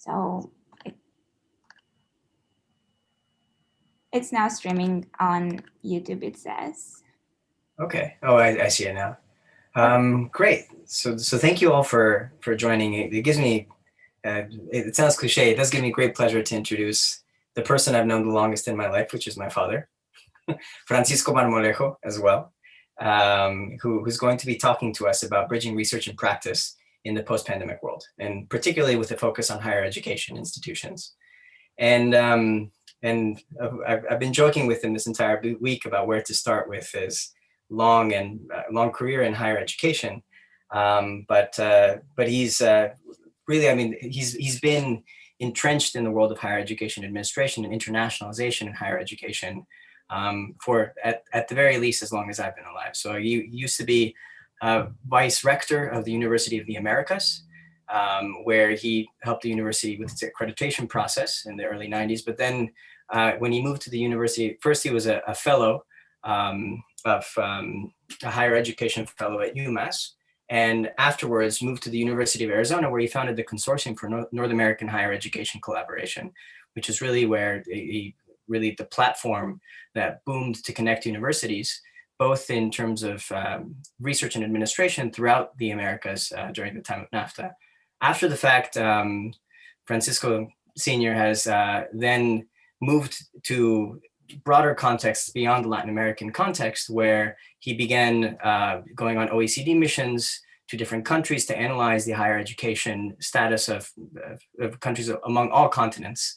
So it's now streaming on YouTube, it says. Okay. Oh, I see it now. Great. So thank you all for joining. It gives me, it sounds cliche. It does give me great pleasure to introduce the person I've known the longest in my life, which is my father, Francisco Marmolejo, as well, who's going to be talking to us about bridging research and practice in the post-pandemic world, and particularly with a focus on higher education institutions. And I've been joking with him this entire week about where to start with his long career in higher education. But he's really, I mean, he's been entrenched in the world of higher education administration and internationalization in higher education for at the very least as long as I've been alive. So he used to be vice rector of the University of the Americas, where he helped the university with its accreditation process in the early 90s. But then when he moved to the university, first he was a fellow a higher education fellow at UMass, and afterwards moved to the University of Arizona, where he founded the Consortium for North American Higher Education Collaboration, which is really where really the platform that boomed to connect universities, both in terms of research and administration throughout the Americas during the time of NAFTA. After the fact, Francisco Sr. has then moved to broader contexts beyond the Latin American context, where he began going on OECD missions to different countries to analyze the higher education status of countries among all continents,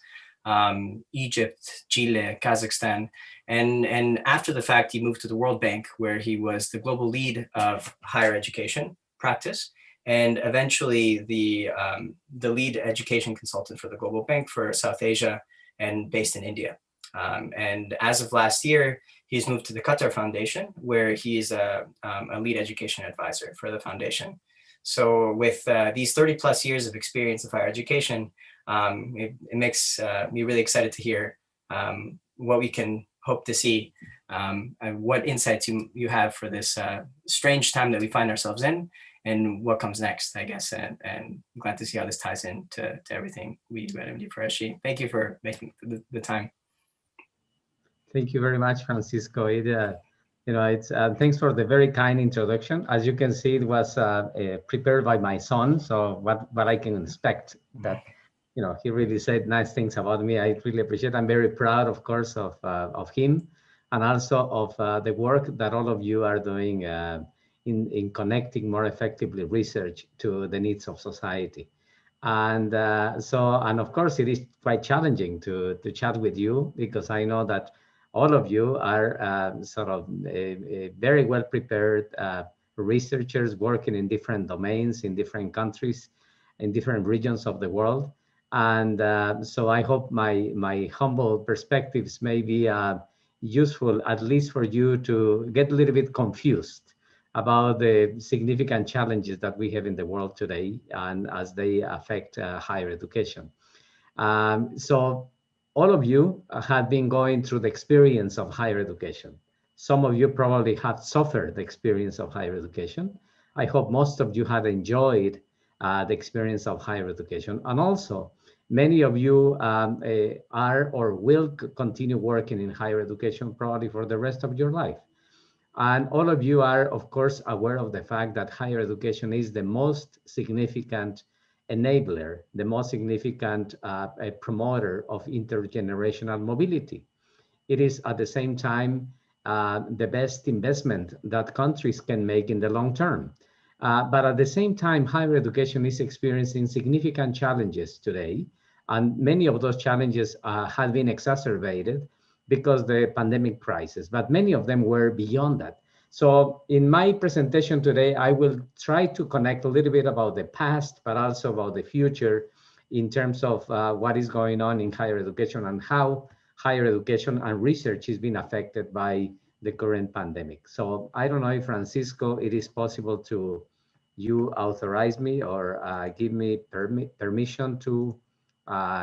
Egypt, Chile, Kazakhstan. And after the fact, he moved to the World Bank, where he was the global lead of higher education practice, and eventually the lead education consultant for the Global Bank for South Asia and based in India. And as of last year, he's moved to the Qatar Foundation, where he's a lead education advisor for the foundation. So with these 30 plus years of experience of higher education, it makes me really excited to hear what we can hope to see and what insights you have for this strange time that we find ourselves in, and what comes next, I guess. And I'm glad to see how this ties into everything we do at MD4SG. Thank you for making the time. Thank you very much, Francisco. Thanks for the very kind introduction. As you can see, it was prepared by my son. So what I can expect that, he really said nice things about me. I really appreciate. I'm very proud, of course, of him, and also of the work that all of you are doing in connecting more effectively research to the needs of society. And and of course, it is quite challenging to chat with you, because I know that all of you are very well prepared researchers working in different domains, in different countries, in different regions of the world. And so I hope my humble perspectives may be useful, at least for you to get a little bit confused about the significant challenges that we have in the world today, and as they affect higher education. So all of you have been going through the experience of higher education. Some of you probably have suffered the experience of higher education. I hope most of you have enjoyed the experience of higher education. And also, many of you are or will continue working in higher education probably for the rest of your life. And all of you are, of course, aware of the fact that higher education is the most significant enabler, the most significant promoter of intergenerational mobility. It is at the same time the best investment that countries can make in the long term. But at the same time, higher education is experiencing significant challenges today. And many of those challenges have been exacerbated because the pandemic crisis, but many of them were beyond that. So in my presentation today, I will try to connect a little bit about the past, but also about the future in terms of what is going on in higher education and how higher education and research is being affected by the current pandemic. So I don't know if, Francisco, it is possible to you authorize me or give me permission to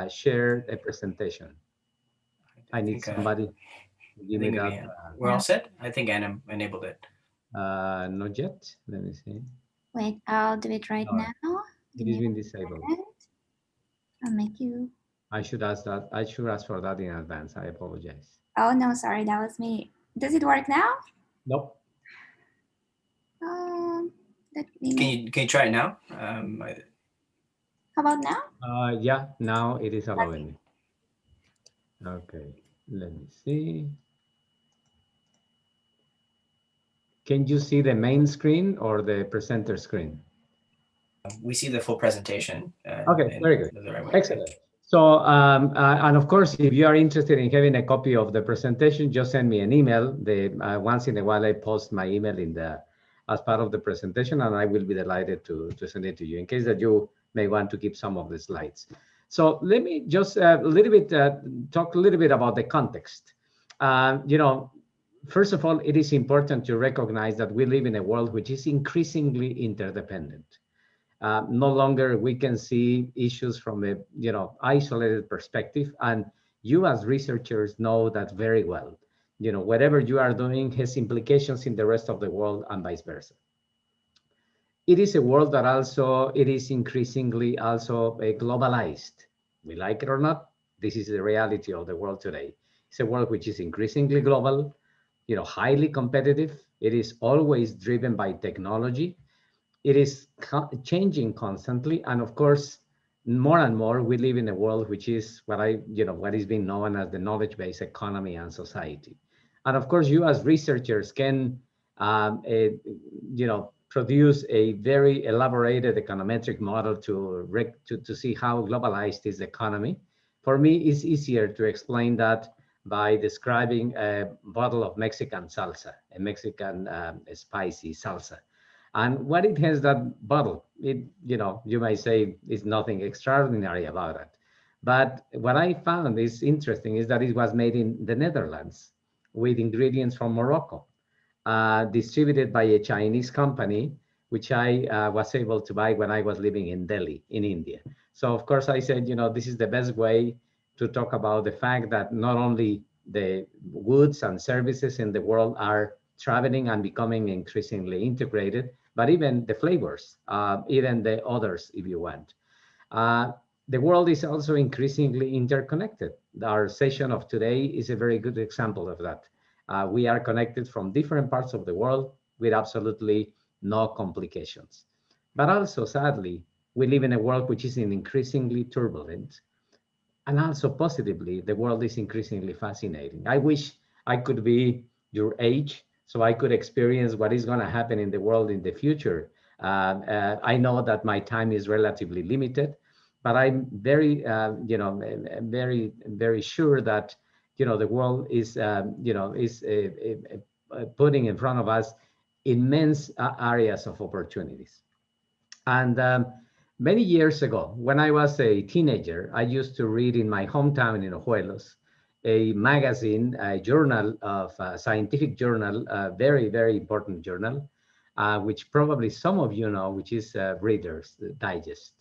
share a presentation. I need somebody to give me that. We're all set? I think Anna enabled it. Not yet. Let me see. Wait, I'll do it right now. It has been disabled. I'll make you. I should ask that. I should ask for that in advance. I apologize. Oh no, sorry, that was me. Does it work now? Nope. Let me. Can you try it now? How about now? Yeah, now it is allowing Okay. me. Okay, let me see. Can you see the main screen or the presenter screen? We see the full presentation. Okay, very good. The right way. Excellent. So, and of course, if you are interested in having a copy of the presentation, just send me an email. Once in a while, I post my email in the as part of the presentation, and I will be delighted to send it to you in case that you may want to keep some of the slides. So let me just a little bit talk a little bit about the context. You know, first of all, it is important to recognize that we live in a world which is increasingly interdependent. No longer we can see issues from a isolated perspective, and you as researchers know that very well. You know, whatever you are doing has implications in the rest of the world and vice versa. It is a world that also it is increasingly also globalized. We like it or not, this is the reality of the world today. It's a world which is increasingly global, highly competitive. It is always driven by technology. It is changing constantly, and of course, more and more we live in a world which is what is being known as the knowledge-based economy and society. And of course, you as researchers can produce a very elaborated econometric model to see how globalized is the economy. For me, it's easier to explain that by describing a bottle of Mexican salsa, a Mexican spicy salsa. And what it has, that bottle, you may say is nothing extraordinary about it. But what I found is interesting is that it was made in the Netherlands with ingredients from Morocco, distributed by a Chinese company, which I was able to buy when I was living in Delhi, in India. So of course I said, this is the best way to talk about the fact that not only the goods and services in the world are traveling and becoming increasingly integrated, but even the flavors, even the others, if you want. Uh, the world is also increasingly interconnected. Our session of today is a very good example of that. We are connected from different parts of the world with absolutely no complications. But also, sadly, we live in a world which is increasingly turbulent. And also, positively, the world is increasingly fascinating. I wish I could be your age so I could experience what is going to happen in the world in the future. I know that my time is relatively limited, but I'm very, very, very sure that, the world is, putting in front of us immense areas of opportunities. And many years ago, when I was a teenager, I used to read in my hometown in Ojuelos a magazine, a journal of a scientific journal, a very, very important journal, which probably some of you know, which is Reader's Digest.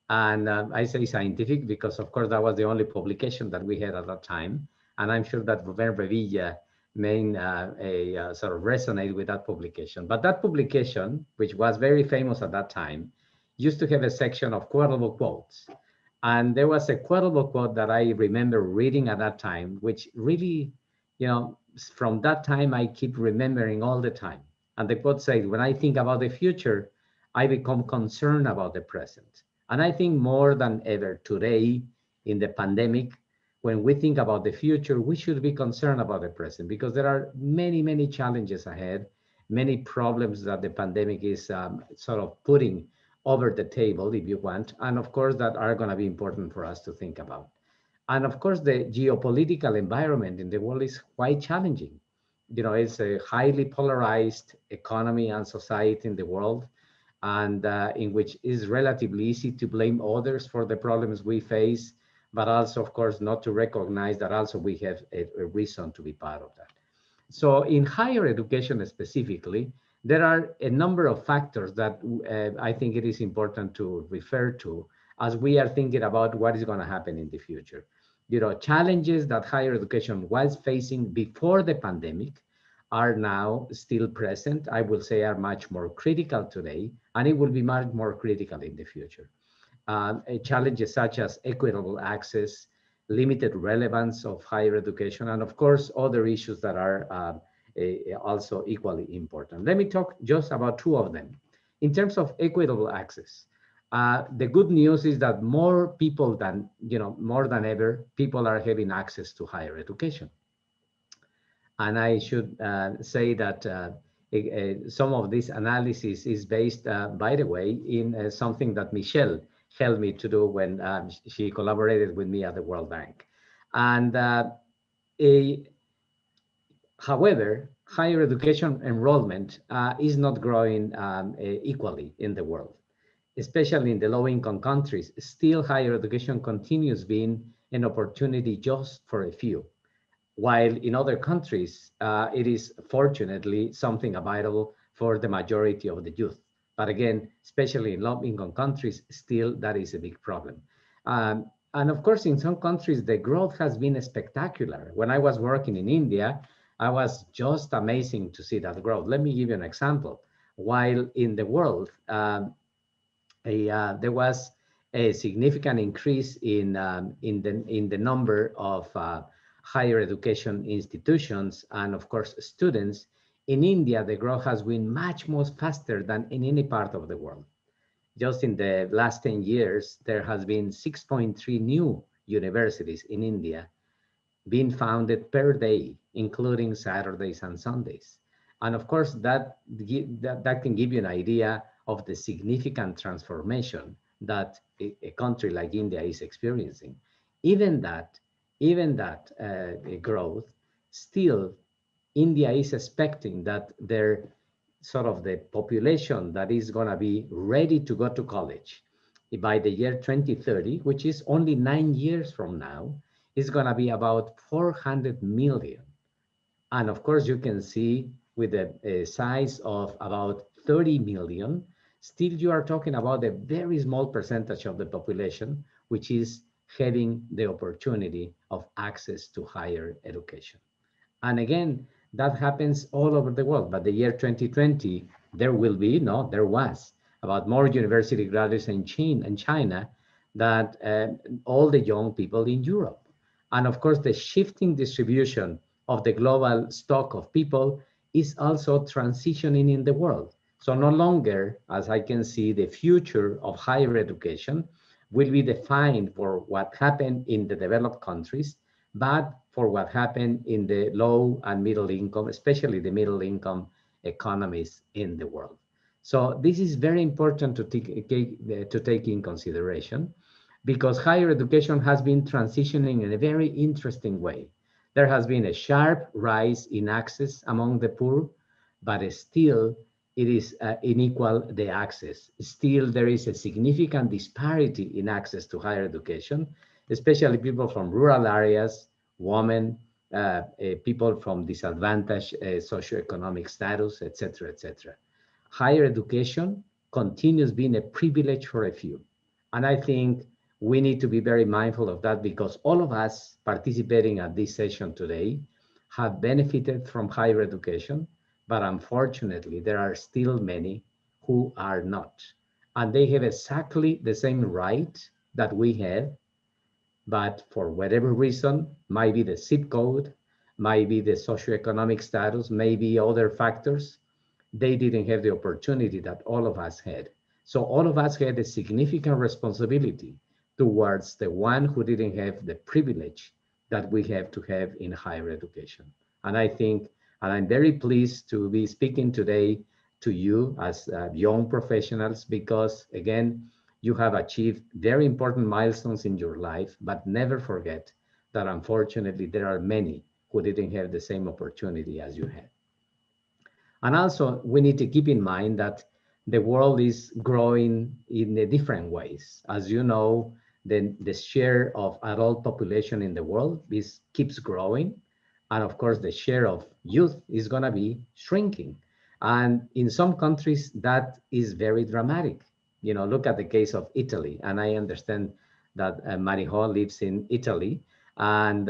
And I say scientific because, of course, that was the only publication that we had at that time. And I'm sure that Ruben Revilla may sort of resonate with that publication. But that publication, which was very famous at that time, used to have a section of quotable quotes. And there was a quotable quote that I remember reading at that time, which really, from that time, I keep remembering all the time. And the quote says, when I think about the future, I become concerned about the present. And I think more than ever today in the pandemic, when we think about the future, we should be concerned about the present because there are many, many challenges ahead, many problems that the pandemic is sort of putting over the table, if you want, and of course that are going to be important for us to think about. And of course, the geopolitical environment in the world is quite challenging. It's a highly polarized economy and society in the world, and in which it's relatively easy to blame others for the problems we face, but also, of course, not to recognize that also we have a reason to be part of that. So in higher education specifically, there are a number of factors that I think it is important to refer to as we are thinking about what is going to happen in the future. Challenges that higher education was facing before the pandemic are now still present. I will say are much more critical today, and it will be much more critical in the future. challenges such as equitable access, limited relevance of higher education, and of course, other issues that are also equally important. Let me talk just about two of them. In terms of equitable access, the good news is that more people than, more than ever, people are having access to higher education. And I should say that some of this analysis is based, by the way, in something that Michelle helped me to do when she collaborated with me at the World Bank. And however, higher education enrollment is not growing equally in the world, especially in the low-income countries. Still, higher education continues being an opportunity just for a few, while in other countries, it is fortunately something available for the majority of the youth. But again, especially in low-income countries, still that is a big problem. And of course, in some countries, the growth has been spectacular. When I was working in India, I was just amazing to see that growth. Let me give you an example. While in the world, there was a significant increase in the number of higher education institutions and of course students. In India, the growth has been much more faster than in any part of the world. Just in the last 10 years, there has been 6.3 new universities in India being founded per day, including Saturdays and Sundays. And of course, that can give you an idea of the significant transformation that a country like India is experiencing. Even that, growth, still India is expecting that their sort of the population that is going to be ready to go to college by the year 2030, which is only 9 years from now, is going to be about 400 million. And of course, you can see with a size of about 30 million, still you are talking about a very small percentage of the population, which is having the opportunity of access to higher education. And again, that happens all over the world. But the year 2020, there will be, no, there was about more university graduates in China than all the young people in Europe. And of course, the shifting distribution of the global stock of people is also transitioning in the world. So no longer, as I can see, the future of higher education will be defined for what happened in the developed countries, but for what happened in the low and middle income, especially the middle income economies in the world. So this is very important to take in consideration, because higher education has been transitioning in a very interesting way. There has been a sharp rise in access among the poor, but still it is unequal, the access. Still, there is a significant disparity in access to higher education, especially people from rural areas, women, people from disadvantaged socioeconomic status, etc., etc. Higher education continues being a privilege for a few. And I think we need to be very mindful of that, because all of us participating at this session today have benefited from higher education, but unfortunately, there are still many who are not. And they have exactly the same right that we have, but for whatever reason, might be the zip code, might be the socioeconomic status, maybe other factors, they didn't have the opportunity that all of us had. So all of us had a significant responsibility towards the one who didn't have the privilege that we have to have in higher education. And I think, and I'm very pleased to be speaking today to you as young professionals, because again, you have achieved very important milestones in your life, but never forget that unfortunately there are many who didn't have the same opportunity as you had. And also, we need to keep in mind that the world is growing in different ways. As you know, the share of adult population in the world keeps growing. And of course, the share of youth is going to be shrinking. And in some countries, that is very dramatic. You know, look at the case of Italy. And I understand that Marijo lives in Italy. And,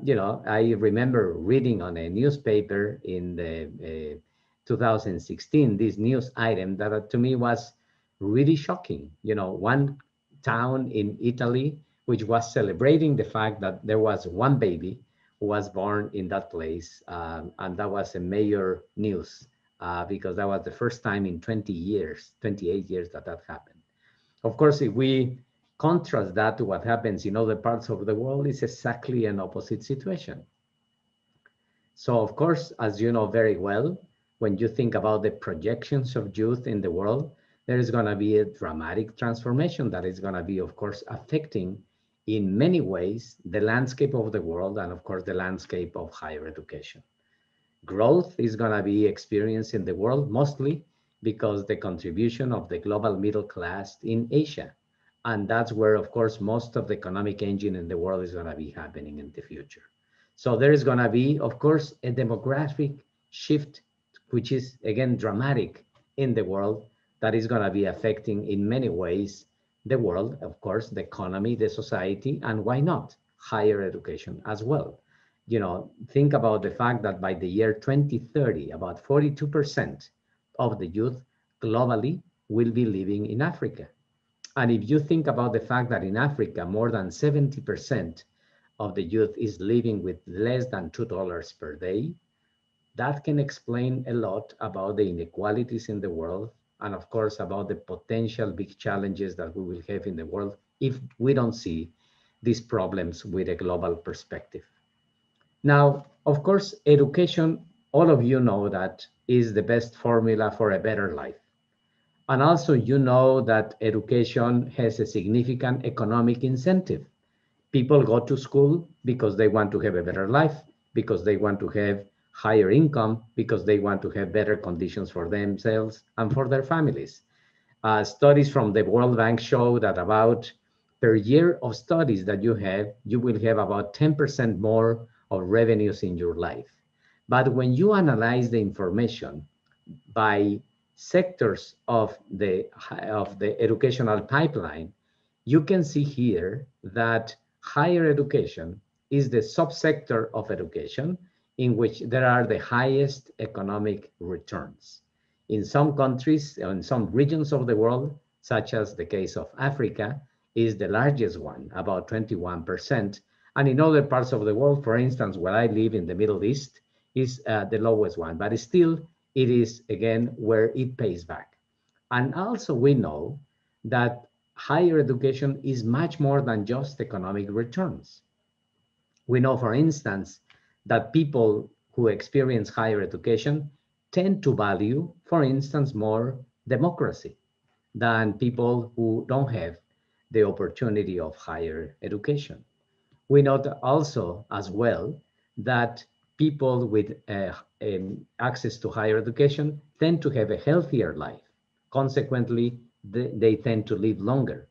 you know, I remember reading on a newspaper in the 2016, this news item that to me was really shocking. You know, one town in Italy, which was celebrating the fact that there was one baby who was born in that place. And that was a major news because that was the first time in 20 years, 28 years that that happened. Of course, if we contrast that to what happens in other parts of the world, it's exactly an opposite situation. So, of course, as you know very well, when you think about the projections of youth in the world, there is going to be a dramatic transformation that is going to be, of course, affecting in many ways the landscape of the world and, of course, the landscape of higher education. Growth is going to be experienced in the world mostly because the contribution of the global middle class in Asia. And that's where, of course, most of the economic engine in the world is going to be happening in the future. So there is going to be, of course, a demographic shift, which is, again, dramatic in the world that is going to be affecting in many ways the world, of course, the economy, the society, and why not higher education as well. You know, think about the fact that by the year 2030, about 42% of the youth globally will be living in Africa. And if you think about the fact that in Africa, more than 70% of the youth is living with less than $2 per day, that can explain a lot about the inequalities in the world and, of course, about the potential big challenges that we will have in the world if we don't see these problems with a global perspective. Now, of course, education, all of you know that is the best formula for a better life. And also, you know that education has a significant economic incentive. People go to school because they want to have a better life, because they want to have higher income, because they want to have better conditions for themselves and for their families. Studies from the World Bank show that about per year of studies that you will have about 10% more of revenues in your life. But when you analyze the information by sectors of the educational pipeline, you can see here that higher education is the subsector of education in which there are the highest economic returns. In some countries, in some regions of the world, such as the case of Africa, is the largest one, about 21%. And in other parts of the world, for instance, where I live in the Middle East, is the lowest one. But still, it is, again, where it pays back. And also we know that higher education is much more than just economic returns. We know, for instance, that people who experience higher education tend to value, for instance, more democracy than people who don't have the opportunity of higher education. We know also as well that people with access to higher education tend to have a healthier life. Consequently, they tend to live longer.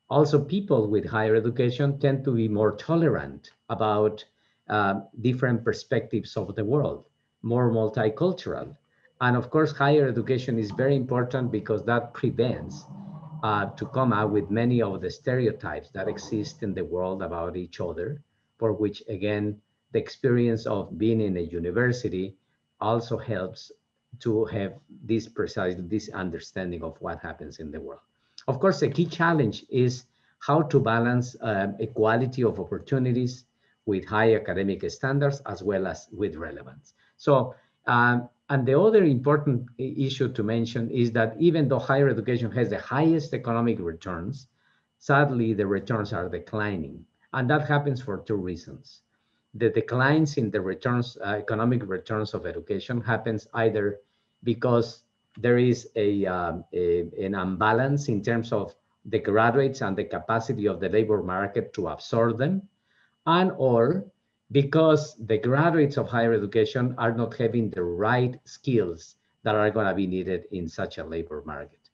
Also, people with higher education tend to be more tolerant about different perspectives of the world, more multicultural. And of course, higher education is very important because that prevents to come out with many of the stereotypes that exist in the world about each other, for which, again, the experience of being in a university also helps to have this understanding of what happens in the world. Of course, a key challenge is how to balance equality of opportunities with high academic standards as well as with relevance. So, and the other important issue to mention is that even though higher education has the highest economic returns, sadly, the returns are declining. And that happens for two reasons. The declines in the returns, economic returns of education happens either because there is an imbalance in terms of the graduates and the capacity of the labor market to absorb them, and or because the graduates of higher education are not having the right skills that are going to be needed in such a labor market.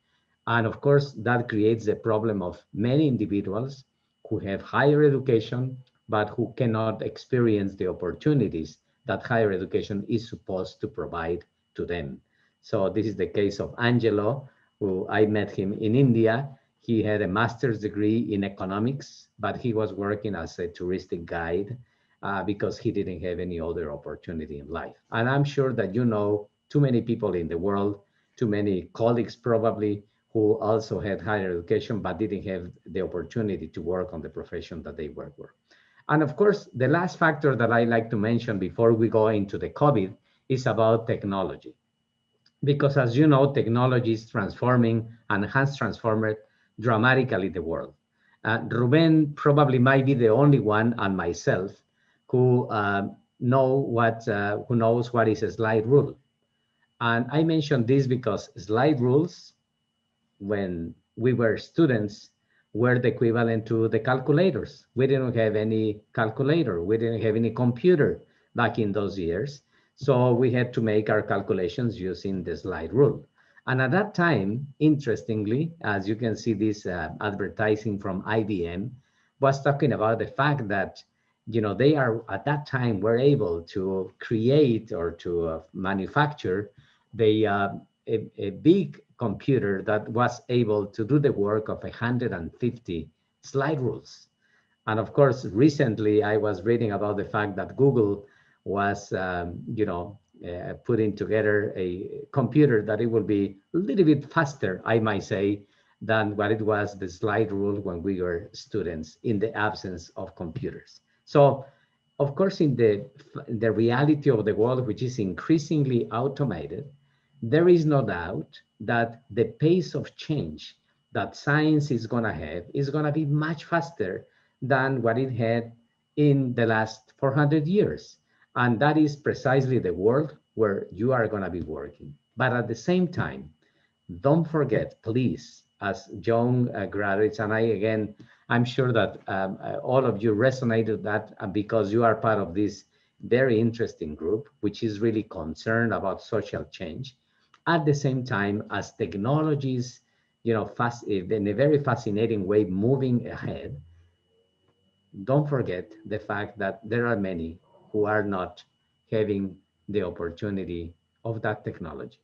And of course, that creates the problem of many individuals who have higher education, but who cannot experience the opportunities that higher education is supposed to provide to them. So this is the case of Angelo, who I met him in India. He had a master's degree in economics, but he was working as a touristic guide because he didn't have any other opportunity in life. And I'm sure that you know too many people in the world, too many colleagues probably, who also had higher education but didn't have the opportunity to work on the profession that they work for. And of course, the last factor that I like to mention before we go into the COVID is about technology. Because as you know, technology is transforming and has transformed dramatically the world. Ruben probably might be the only one, and myself, who who knows what is a slide rule. And I mention this because slide rules, when we were students, were the equivalent to the calculators. We didn't have any calculator. We didn't have any computer back in those years. So we had to make our calculations using the slide rule. And at that time, interestingly, as you can see, this advertising from IBM was talking about the fact that, they are at that time were able to create or to manufacture the a big computer that was able to do the work of 150 slide rules. And of course, recently I was reading about the fact that Google was, putting together a computer that it will be a little bit faster, I might say, than what it was the slide rule when we were students in the absence of computers. So, of course, in the reality of the world, which is increasingly automated, there is no doubt that the pace of change that science is going to have is going to be much faster than what it had in the last 400 years. And that is precisely the world where you are going to be working. But at the same time, don't forget, please, as young graduates, and I, again, I'm sure that all of you resonated that because you are part of this very interesting group, which is really concerned about social change. At the same time, as technologies, in a very fascinating way, moving ahead, don't forget the fact that there are many who are not having the opportunity of that technology.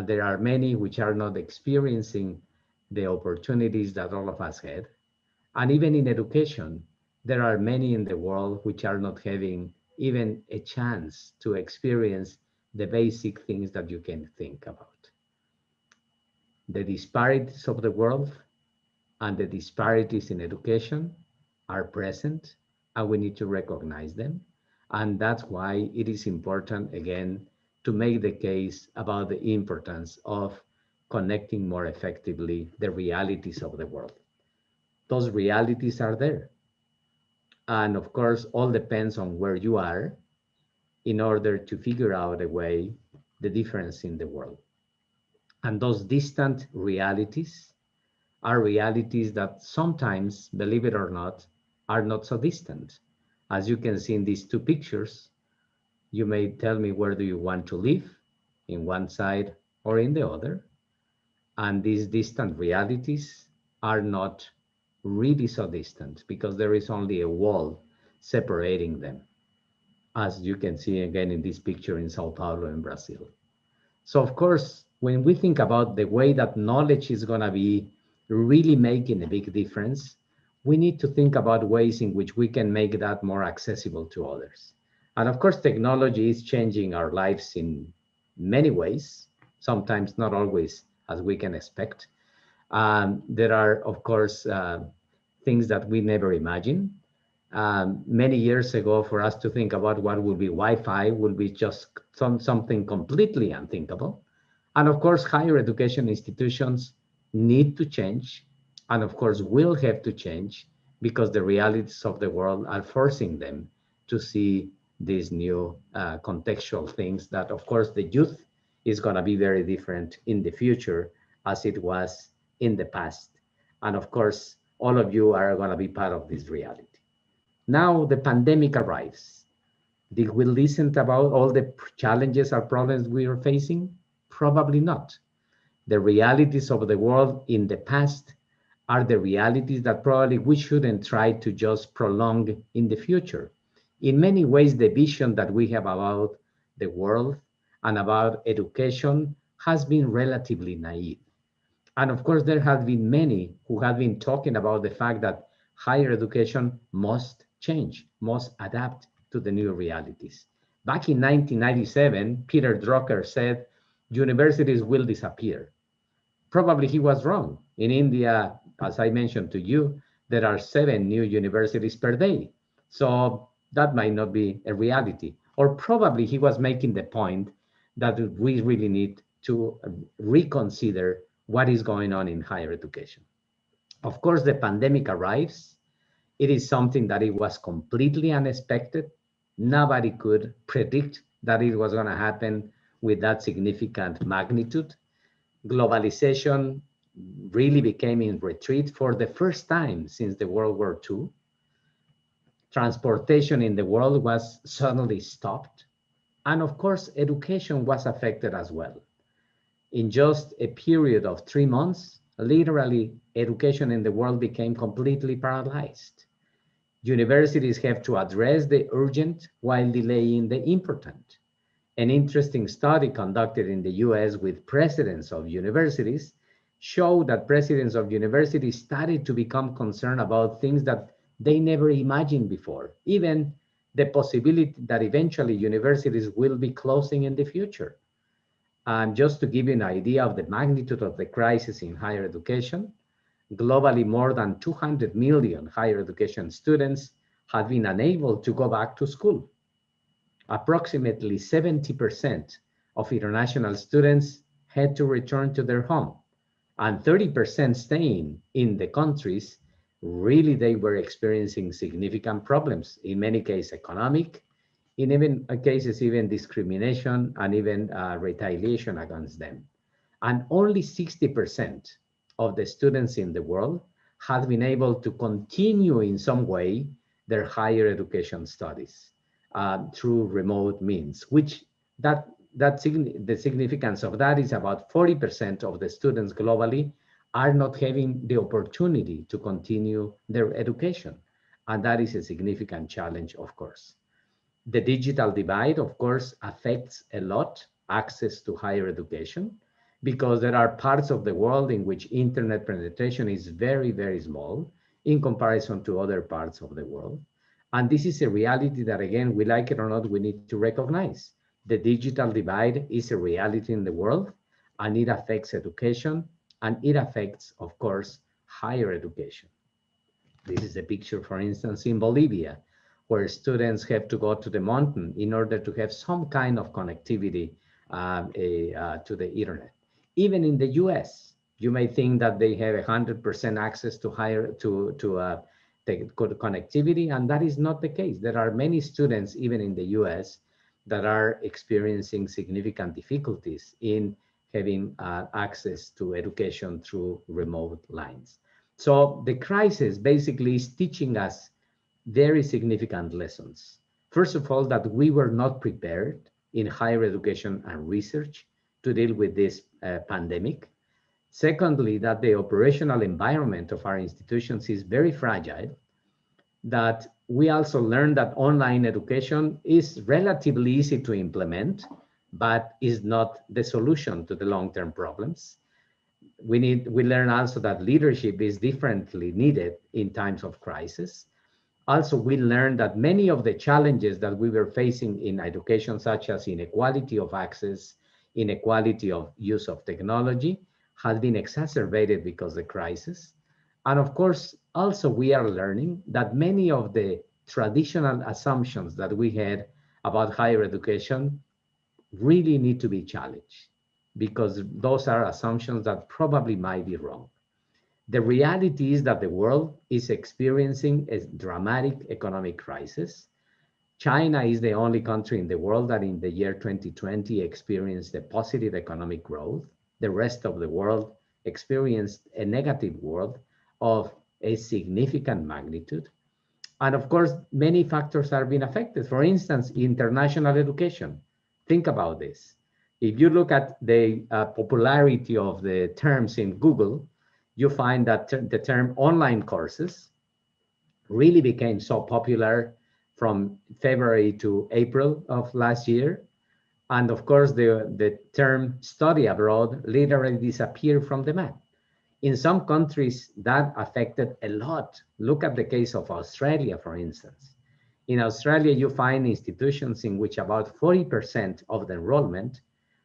There are many which are not experiencing the opportunities that all of us had. And even in education, there are many in the world which are not having even a chance to experience the basic things that you can think about. The disparities of the world and the disparities in education are present, and we need to recognize them. And that's why it is important, again, to make the case about the importance of connecting more effectively the realities of the world. Those realities are there. And of course, all depends on where you are in order to figure out a way, the difference in the world. And those distant realities are realities that sometimes, believe it or not, are not so distant. As you can see in these two pictures, you may tell me where do you want to live, in one side or in the other. And these distant realities are not really so distant because there is only a wall separating them, as you can see again in this picture in Sao Paulo in Brazil. So of course, when we think about the way that knowledge is going to be really making a big difference, we need to think about ways in which we can make that more accessible to others. And of course, technology is changing our lives in many ways, sometimes not always as we can expect. There are, of course, things that we never imagined. Many years ago, for us to think about what would be Wi-Fi would be just something completely unthinkable. And of course, higher education institutions need to change, and of course, will have to change because the realities of the world are forcing them to see these new contextual things that, of course, the youth is going to be very different in the future as it was in the past. And of course, all of you are going to be part of this reality. Now the pandemic arrives. Did we listen about all the challenges or problems we are facing? Probably not. The realities of the world in the past are the realities that probably we shouldn't try to just prolong in the future. In many ways, the vision that we have about the world and about education has been relatively naive. And of course, there have been many who have been talking about the fact that higher education must change, must adapt to the new realities. Back in 1997, Peter Drucker said, universities will disappear. Probably he was wrong. In India, as I mentioned to you, there are 7 new universities per day. So that might not be a reality. Or probably he was making the point that we really need to reconsider what is going on in higher education. Of course, the pandemic arrives. It is something that it was completely unexpected. Nobody could predict that it was going to happen with that significant magnitude. Globalization really became in retreat for the first time since the World War II. Transportation in the world was suddenly stopped. And of course, education was affected as well. In just a period of 3 months, literally, education in the world became completely paralyzed. Universities have to address the urgent while delaying the important. An interesting study conducted in the US with presidents of universities showed that presidents of universities started to become concerned about things that they never imagined before, even the possibility that eventually universities will be closing in the future. And just to give you an idea of the magnitude of the crisis in higher education, globally, more than 200 million higher education students have been unable to go back to school. Approximately 70% of international students had to return to their home, and 30% staying in the countries, really they were experiencing significant problems, in many cases economic, in even cases even discrimination and even retaliation against them. And only 60% of the students in the world have been able to continue in some way their higher education studies through remote means, which the significance of that is about 40% of the students globally are not having the opportunity to continue their education. And that is a significant challenge, of course. The digital divide, of course, affects a lot access to higher education because there are parts of the world in which internet penetration is very, very small in comparison to other parts of the world. And this is a reality that, again, we like it or not, we need to recognize. The digital divide is a reality in the world, and it affects education, and it affects, of course, higher education. This is a picture, for instance, in Bolivia, where students have to go to the mountain in order to have some kind of connectivity to the internet. Even in the US, you may think that they have 100% access to the connectivity, and that is not the case. There are many students, even in the US, that are experiencing significant difficulties in having access to education through remote lines. So the crisis basically is teaching us very significant lessons. First of all, that we were not prepared in higher education and research to deal with this pandemic. Secondly, that the operational environment of our institutions is very fragile, that we also learned that online education is relatively easy to implement, but is not the solution to the long-term problems. We learn also that leadership is differently needed in times of crisis. Also, we learned that many of the challenges that we were facing in education, such as inequality of access, inequality of use of technology, has been exacerbated because of the crisis. And of course, also we are learning that many of the traditional assumptions that we had about higher education really need to be challenged, because those are assumptions that probably might be wrong. The reality is that the world is experiencing a dramatic economic crisis. China is the only country in the world that in the year 2020 experienced a positive economic growth. The rest of the world experienced a negative growth of a significant magnitude. And of course, many factors are being affected. For instance, international education. Think about this. If you look at the popularity of the terms in Google, you find that the term online courses really became so popular from February to April of last year. And of course, the term study abroad literally disappeared from the map. In some countries, that affected a lot. Look at the case of Australia, for instance. In Australia, you find institutions in which about 40% of the enrollment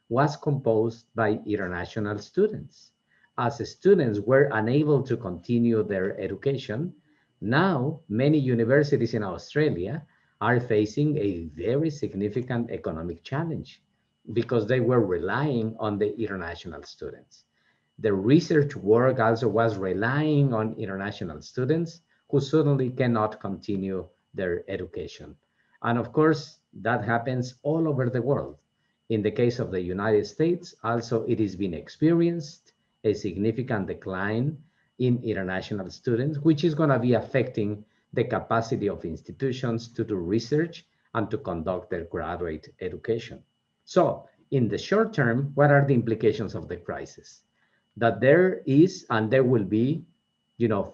was composed by international students. as students were unable to continue their education, now many universities in Australia are facing a very significant economic challenge because they were relying on the international students. The research work also was relying on international students who suddenly cannot continue their education. And of course, that happens all over the world. In the case of the United States, also it is being experienced a significant decline in international students, which is going to be affecting the capacity of institutions to do research and to conduct their graduate education. So, in the short term, what are the implications of the crisis? That there is and there will be,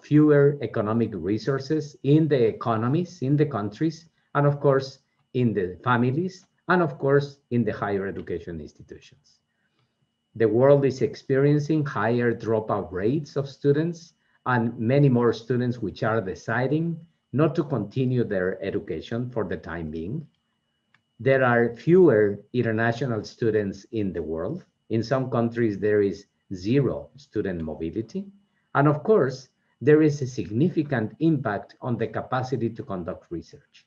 fewer economic resources in the economies, in the countries, and of course, in the families, and of course, in the higher education institutions. The world is experiencing higher dropout rates of students and many more students which are deciding not to continue their education for the time being. There are fewer international students in the world. In some countries, there is zero student mobility. And of course, there is a significant impact on the capacity to conduct research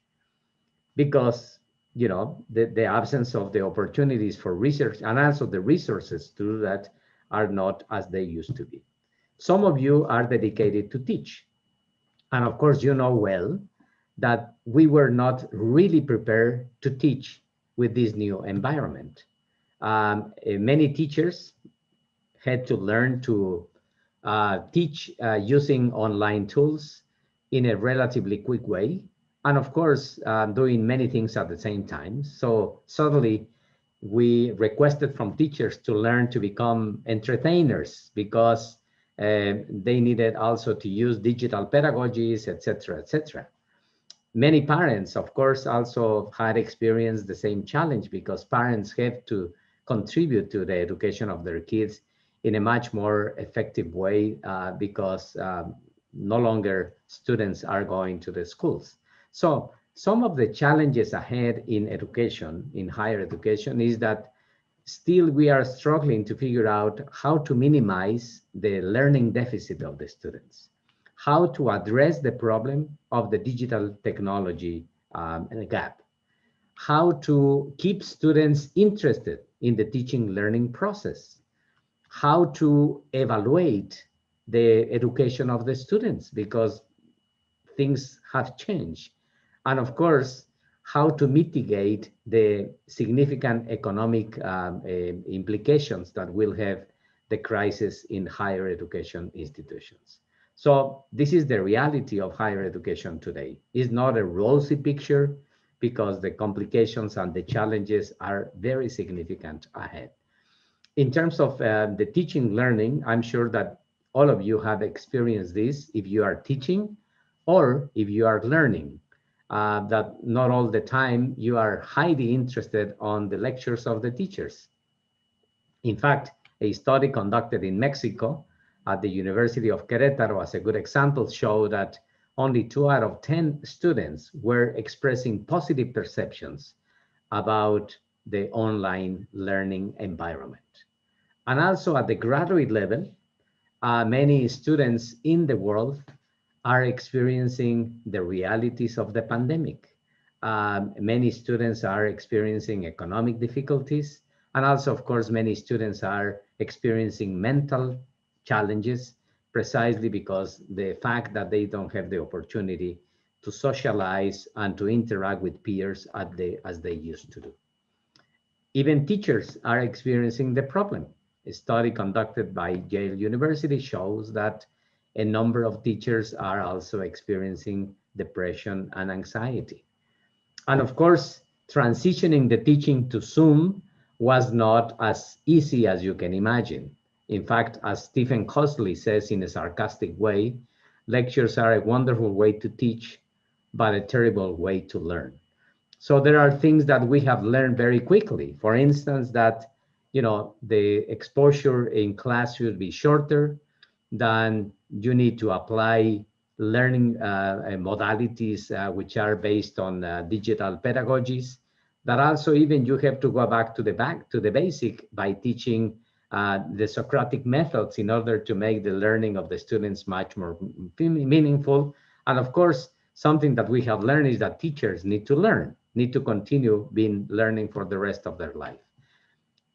because the absence of the opportunities for research and also the resources to do that are not as they used to be. Some of you are dedicated to teach. And of course, you know well that we were not really prepared to teach with this new environment. Many teachers had to learn to teach using online tools in a relatively quick way. And of course, doing many things at the same time. So suddenly we requested from teachers to learn to become entertainers because they needed also to use digital pedagogies, etc., etc. Many parents, of course, also had experienced the same challenge because parents have to contribute to the education of their kids in a much more effective way because no longer students are going to the schools. So some of the challenges ahead in education, in higher education, is that still we are struggling to figure out how to minimize the learning deficit of the students, how to address the problem of the digital technology gap, how to keep students interested in the teaching learning process, how to evaluate the education of the students because things have changed. And of course, how to mitigate the significant economic implications that will have the crisis in higher education institutions. So this is the reality of higher education today. It's not a rosy picture because the complications and the challenges are very significant ahead. In terms of the teaching learning, I'm sure that all of you have experienced this if you are teaching or if you are learning, that not all the time you are highly interested on the lectures of the teachers. In fact, a study conducted in Mexico at the University of Querétaro as a good example showed that only 2 out of 10 students were expressing positive perceptions about the online learning environment. And also at the graduate level, many students in the world are experiencing the realities of the pandemic. Many students are experiencing economic difficulties. And also, of course, many students are experiencing mental challenges precisely because the fact that they don't have the opportunity to socialize and to interact with peers as they used to do. Even teachers are experiencing the problem. A study conducted by Yale University shows that a number of teachers are also experiencing depression and anxiety. And of course, transitioning the teaching to Zoom was not as easy as you can imagine. In fact, as Stephen Cosley says in a sarcastic way, lectures are a wonderful way to teach, but a terrible way to learn. So there are things that we have learned very quickly. For instance, that the exposure in class should be shorter, then you need to apply learning modalities which are based on digital pedagogies. That also even you have to go back to the basic by teaching the Socratic methods in order to make the learning of the students much more meaningful. And of course, something that we have learned is that teachers need to learn, need to continue being learning for the rest of their life.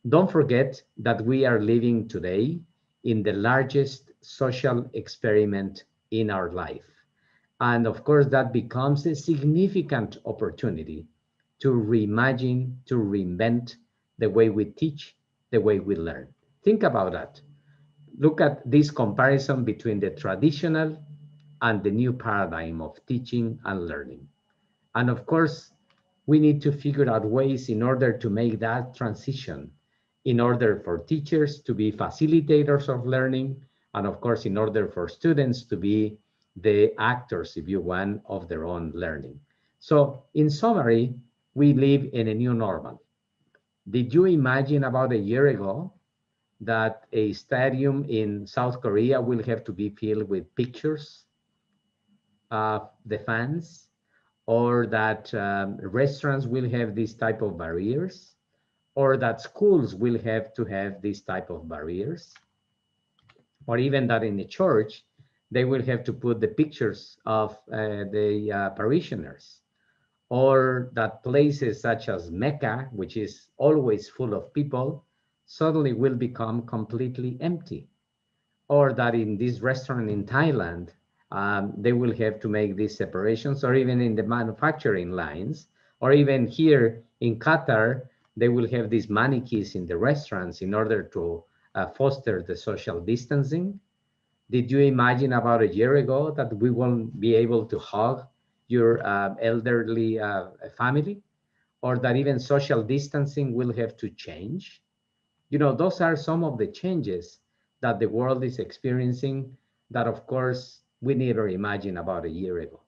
Don't forget that we are living today in the largest social experiment in our life. And of course, that becomes a significant opportunity to reimagine, to reinvent the way we teach, the way we learn. Think about that. Look at this comparison between the traditional and the new paradigm of teaching and learning. And of course, we need to figure out ways in order to make that transition, in order for teachers to be facilitators of learning, and of course, in order for students to be the actors, if you want, of their own learning. So in summary, we live in a new normal. Did you imagine about a year ago that a stadium in South Korea will have to be filled with pictures of the fans, or that restaurants will have this type of barriers, or that schools will have to have this type of barriers, or even that in the church, they will have to put the pictures of the parishioners, or that places such as Mecca, which is always full of people, suddenly will become completely empty, or that in this restaurant in Thailand, they will have to make these separations, or even in the manufacturing lines, or even here in Qatar, they will have these mannequins in the restaurants in order to foster the social distancing. Did you imagine about a year ago that we won't be able to hug your elderly family, or that even social distancing will have to change? You know, those are some of the changes that the world is experiencing that, of course, we never imagined about a year ago.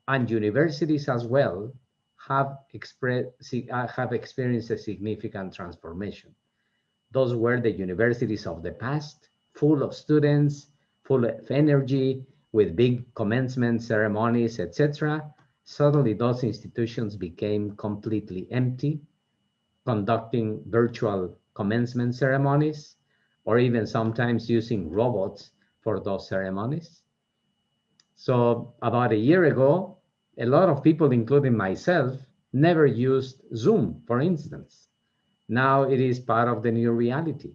And universities as well have experienced a significant transformation. Those were the universities of the past, full of students, full of energy, with big commencement ceremonies, etc. Suddenly, those institutions became completely empty, conducting virtual commencement ceremonies, or even sometimes using robots for those ceremonies. So about a year ago, a lot of people, including myself, never used Zoom, for instance. Now it is part of the new reality.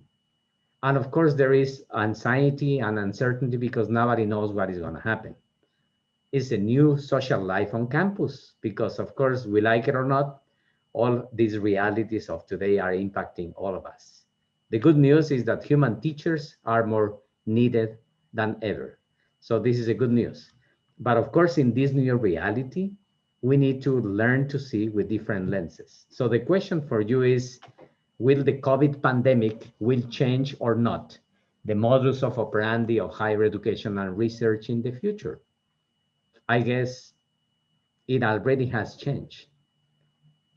And of course, there is anxiety and uncertainty because nobody knows what is going to happen. It's a new social life on campus because, of course, we like it or not, all these realities of today are impacting all of us. The good news is that human teachers are more needed than ever. So this is a good news. But of course, in this new reality, we need to learn to see with different lenses. So the question for you is, will the COVID pandemic will change or not the modus of operandi of higher education and research in the future? I guess it already has changed.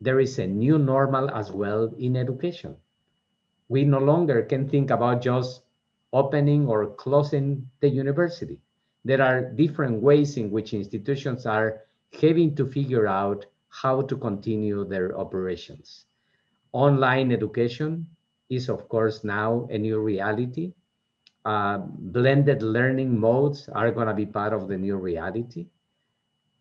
There is a new normal as well in education. We no longer can think about just opening or closing the university. There are different ways in which institutions are having to figure out how to continue their operations. Online education is, of course, now a new reality. Blended learning modes are going to be part of the new reality.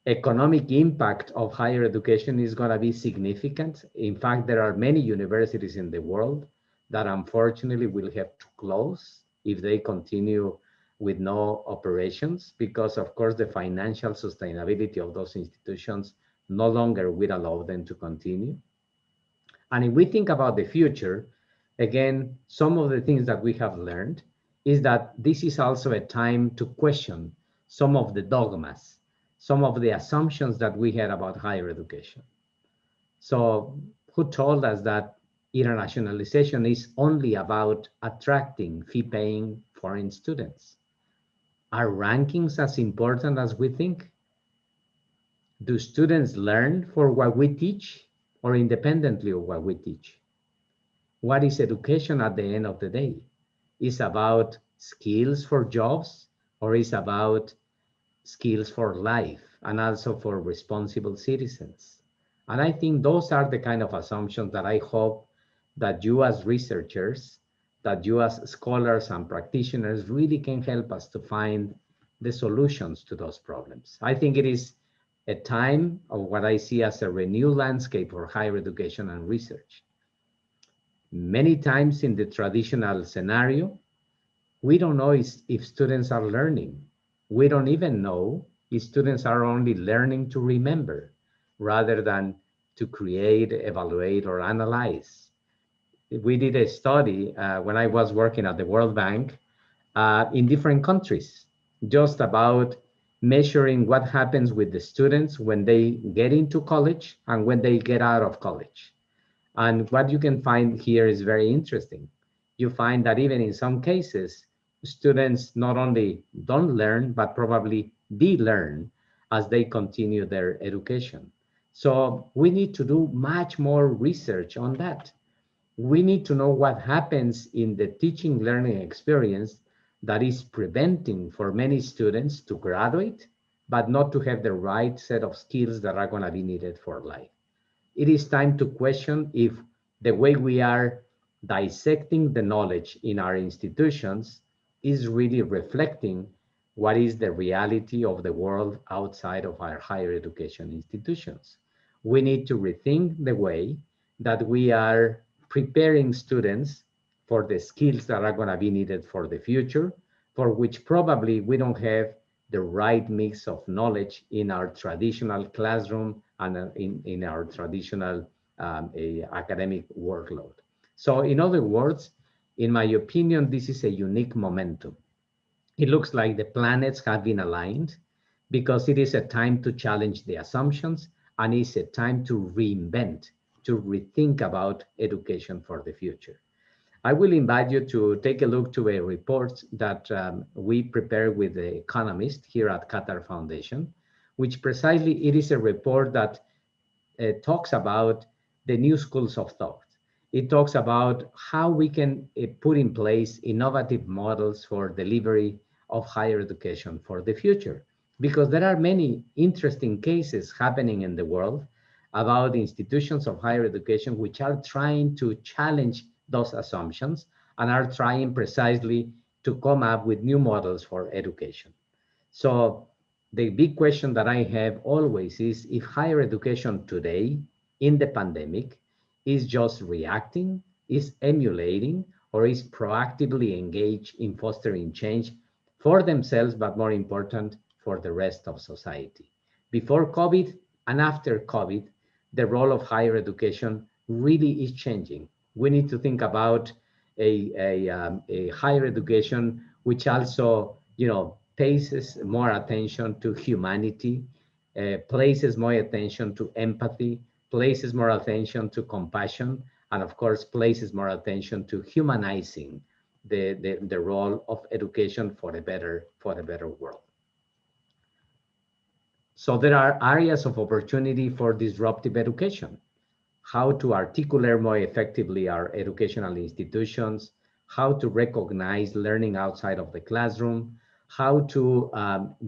Economic impact of higher education is going to be significant. In fact, there are many universities in the world that unfortunately will have to close if they continue with no operations, because of course the financial sustainability of those institutions no longer will allow them to continue. And if we think about the future, again, some of the things that we have learned is that this is also a time to question some of the dogmas, some of the assumptions that we had about higher education. So who told us that internationalization is only about attracting fee-paying foreign students? Are rankings as important as we think? Do students learn for what we teach or independently of what we teach? What is education at the end of the day? Is about skills for jobs, or is about skills for life and also for responsible citizens? And I think those are the kind of assumptions that I hope that you as researchers that you as scholars and practitioners really can help us to find the solutions to those problems. I think it is a time of what I see as a renewed landscape for higher education and research. Many times in the traditional scenario, we don't know if students are learning. We don't even know if students are only learning to remember rather than to create, evaluate, or analyze. We did a study when I was working at the World Bank in different countries, just about measuring what happens with the students when they get into college and when they get out of college. And what you can find here is very interesting. You find that even in some cases, students not only don't learn, but probably de-learn as they continue their education. So we need to do much more research on that. We need to know what happens in the teaching learning experience that is preventing for many students to graduate, but not to have the right set of skills that are going to be needed for life. It is time to question if the way we are dissecting the knowledge in our institutions is really reflecting what is the reality of the world outside of our higher education institutions. We need to rethink the way that we are preparing students for the skills that are going to be needed for the future, for which probably we don't have the right mix of knowledge in our traditional classroom and in our traditional academic workload. So in other words, in my opinion, this is a unique momentum. It looks like the planets have been aligned because it is a time to challenge the assumptions and it's a time to reinvent, to rethink about education for the future. I will invite you to take a look to a report that we prepared with the economist here at Qatar Foundation, which precisely it is a report that talks about the new schools of thought. It talks about how we can put in place innovative models for delivery of higher education for the future. Because there are many interesting cases happening in the world about institutions of higher education which are trying to challenge those assumptions and are trying precisely to come up with new models for education. So the big question that I have always is if higher education today in the pandemic is just reacting, is emulating, or is proactively engaged in fostering change for themselves, but more important, for the rest of society. Before COVID and after COVID, the role of higher education really is changing. We need to think about a higher education which also, pays more attention to humanity, places more attention to empathy, places more attention to compassion, and of course, places more attention to humanizing the role of education for a better world. So there are areas of opportunity for disruptive education, how to articulate more effectively our educational institutions, how to recognize learning outside of the classroom, how to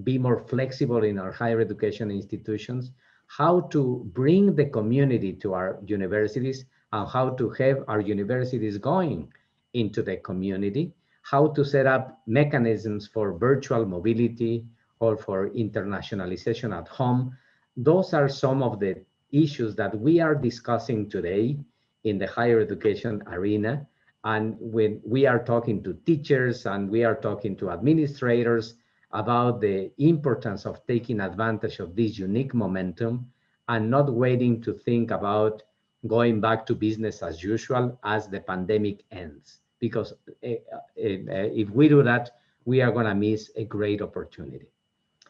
be more flexible in our higher education institutions, how to bring the community to our universities, and how to have our universities going into the community, how to set up mechanisms for virtual mobility or for internationalization at home. Those are some of the issues that we are discussing today in the higher education arena. And when we are talking to teachers and we are talking to administrators about the importance of taking advantage of this unique momentum and not waiting to think about going back to business as usual as the pandemic ends. Because if we do that, we are going to miss a great opportunity.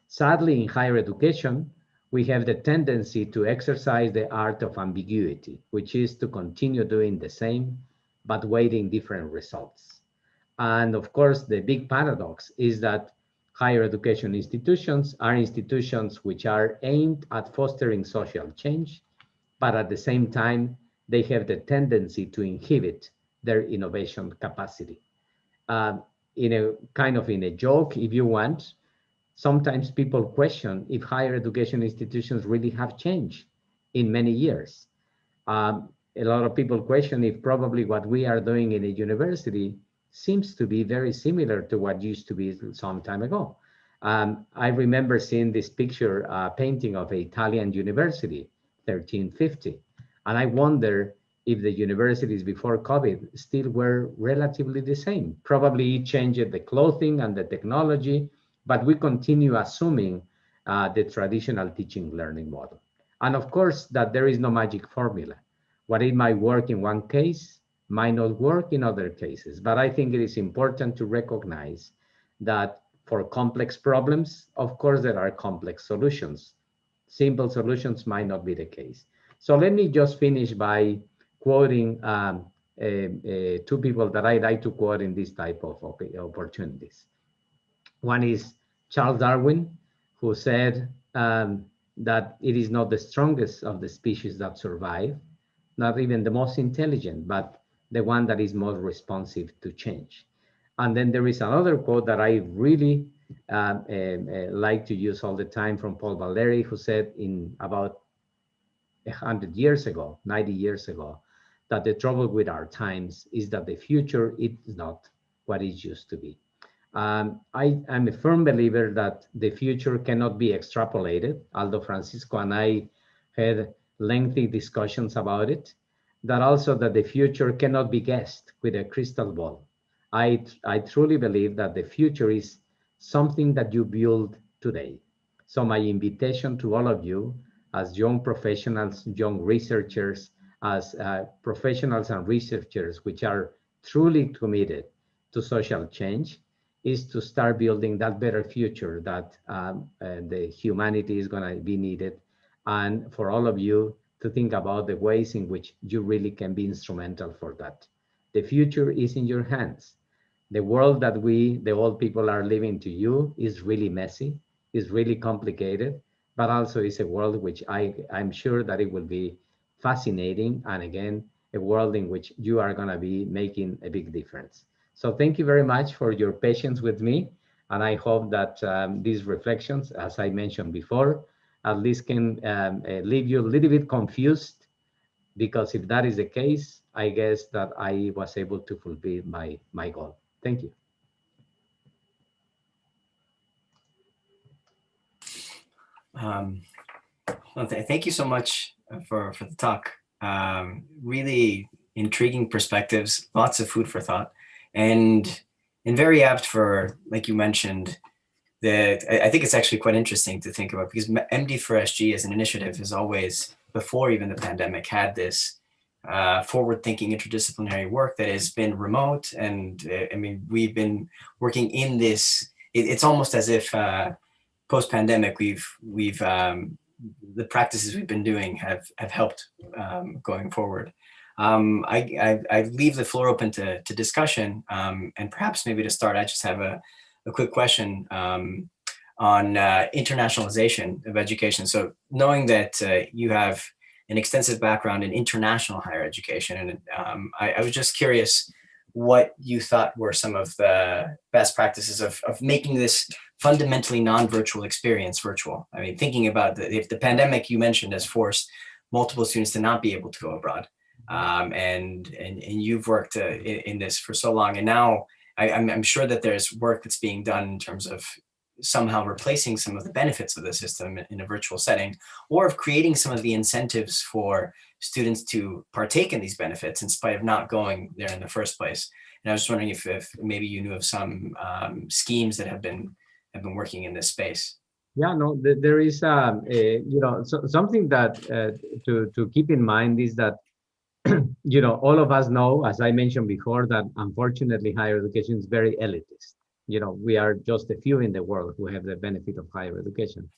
Sadly, in higher education, we have the tendency to exercise the art of ambiguity, which is to continue doing the same, but waiting different results. And of course, the big paradox is that higher education institutions are institutions which are aimed at fostering social change, but at the same time, they have the tendency to inhibit their innovation capacity. In a joke, if you want, sometimes people question if higher education institutions really have changed in many years. A lot of people question if probably what we are doing in a university seems to be very similar to what used to be some time ago. I remember seeing this picture painting of an Italian university, 1350, and I wonder if the universities before COVID still were relatively the same. Probably it changed the clothing and the technology, but we continue assuming the traditional teaching learning model. And of course, that there is no magic formula. What it might work in one case might not work in other cases. But I think it is important to recognize that for complex problems, of course, there are complex solutions. Simple solutions might not be the case. So let me just finish by quoting two people that I like to quote in this type of opportunities. One is Charles Darwin, who said that it is not the strongest of the species that survive, not even the most intelligent, but the one that is most responsive to change. And then there is another quote that I really like to use all the time from Paul Valéry, who said in about 100 years ago, 90 years ago, that the trouble with our times is that the future is not what it used to be. I'm a firm believer that the future cannot be extrapolated. Aldo Francisco and I had lengthy discussions about it. That also that the future cannot be guessed with a crystal ball. I truly believe that the future is something that you build today. So my invitation to all of you as young professionals, young researchers, as professionals and researchers which are truly committed to social change, is to start building that better future that the humanity is going to be needed. And for all of you to think about the ways in which you really can be instrumental for that. The future is in your hands. The world that we, the old people, are living to you is really messy, is really complicated, but also is a world which I'm sure that it will be fascinating. And again, a world in which you are going to be making a big difference. So thank you very much for your patience with me. And I hope that these reflections, as I mentioned before, at least can leave you a little bit confused, because if that is the case, I guess that I was able to fulfill my goal. Thank you. Well, thank you so much for the talk. Really intriguing perspectives, lots of food for thought, and very apt for, like you mentioned, that I think it's actually quite interesting to think about, because MD4SG as an initiative has always, before even the pandemic, had this forward-thinking interdisciplinary work that has been remote. And I mean, we've been working in this, it's almost as if post-pandemic, we've the practices we've been doing have helped going forward. I leave the floor open to discussion, and perhaps maybe to start, I just have a quick question on internationalization of education. So knowing that you have an extensive background in international higher education, and I was just curious what you thought were some of the best practices of making this fundamentally non-virtual experience virtual. I mean, thinking about if the pandemic you mentioned has forced multiple students to not be able to go abroad, and you've worked in this for so long, and now I'm sure that there's work that's being done in terms of somehow replacing some of the benefits of the system in a virtual setting, or of creating some of the incentives for students to partake in these benefits in spite of not going there in the first place. And I was just wondering if maybe you knew of some schemes that have been working in this space. Yeah, no, there is something that to keep in mind is that all of us know, as I mentioned before, that unfortunately higher education is very elitist. We are just a few in the world who have the benefit of higher education.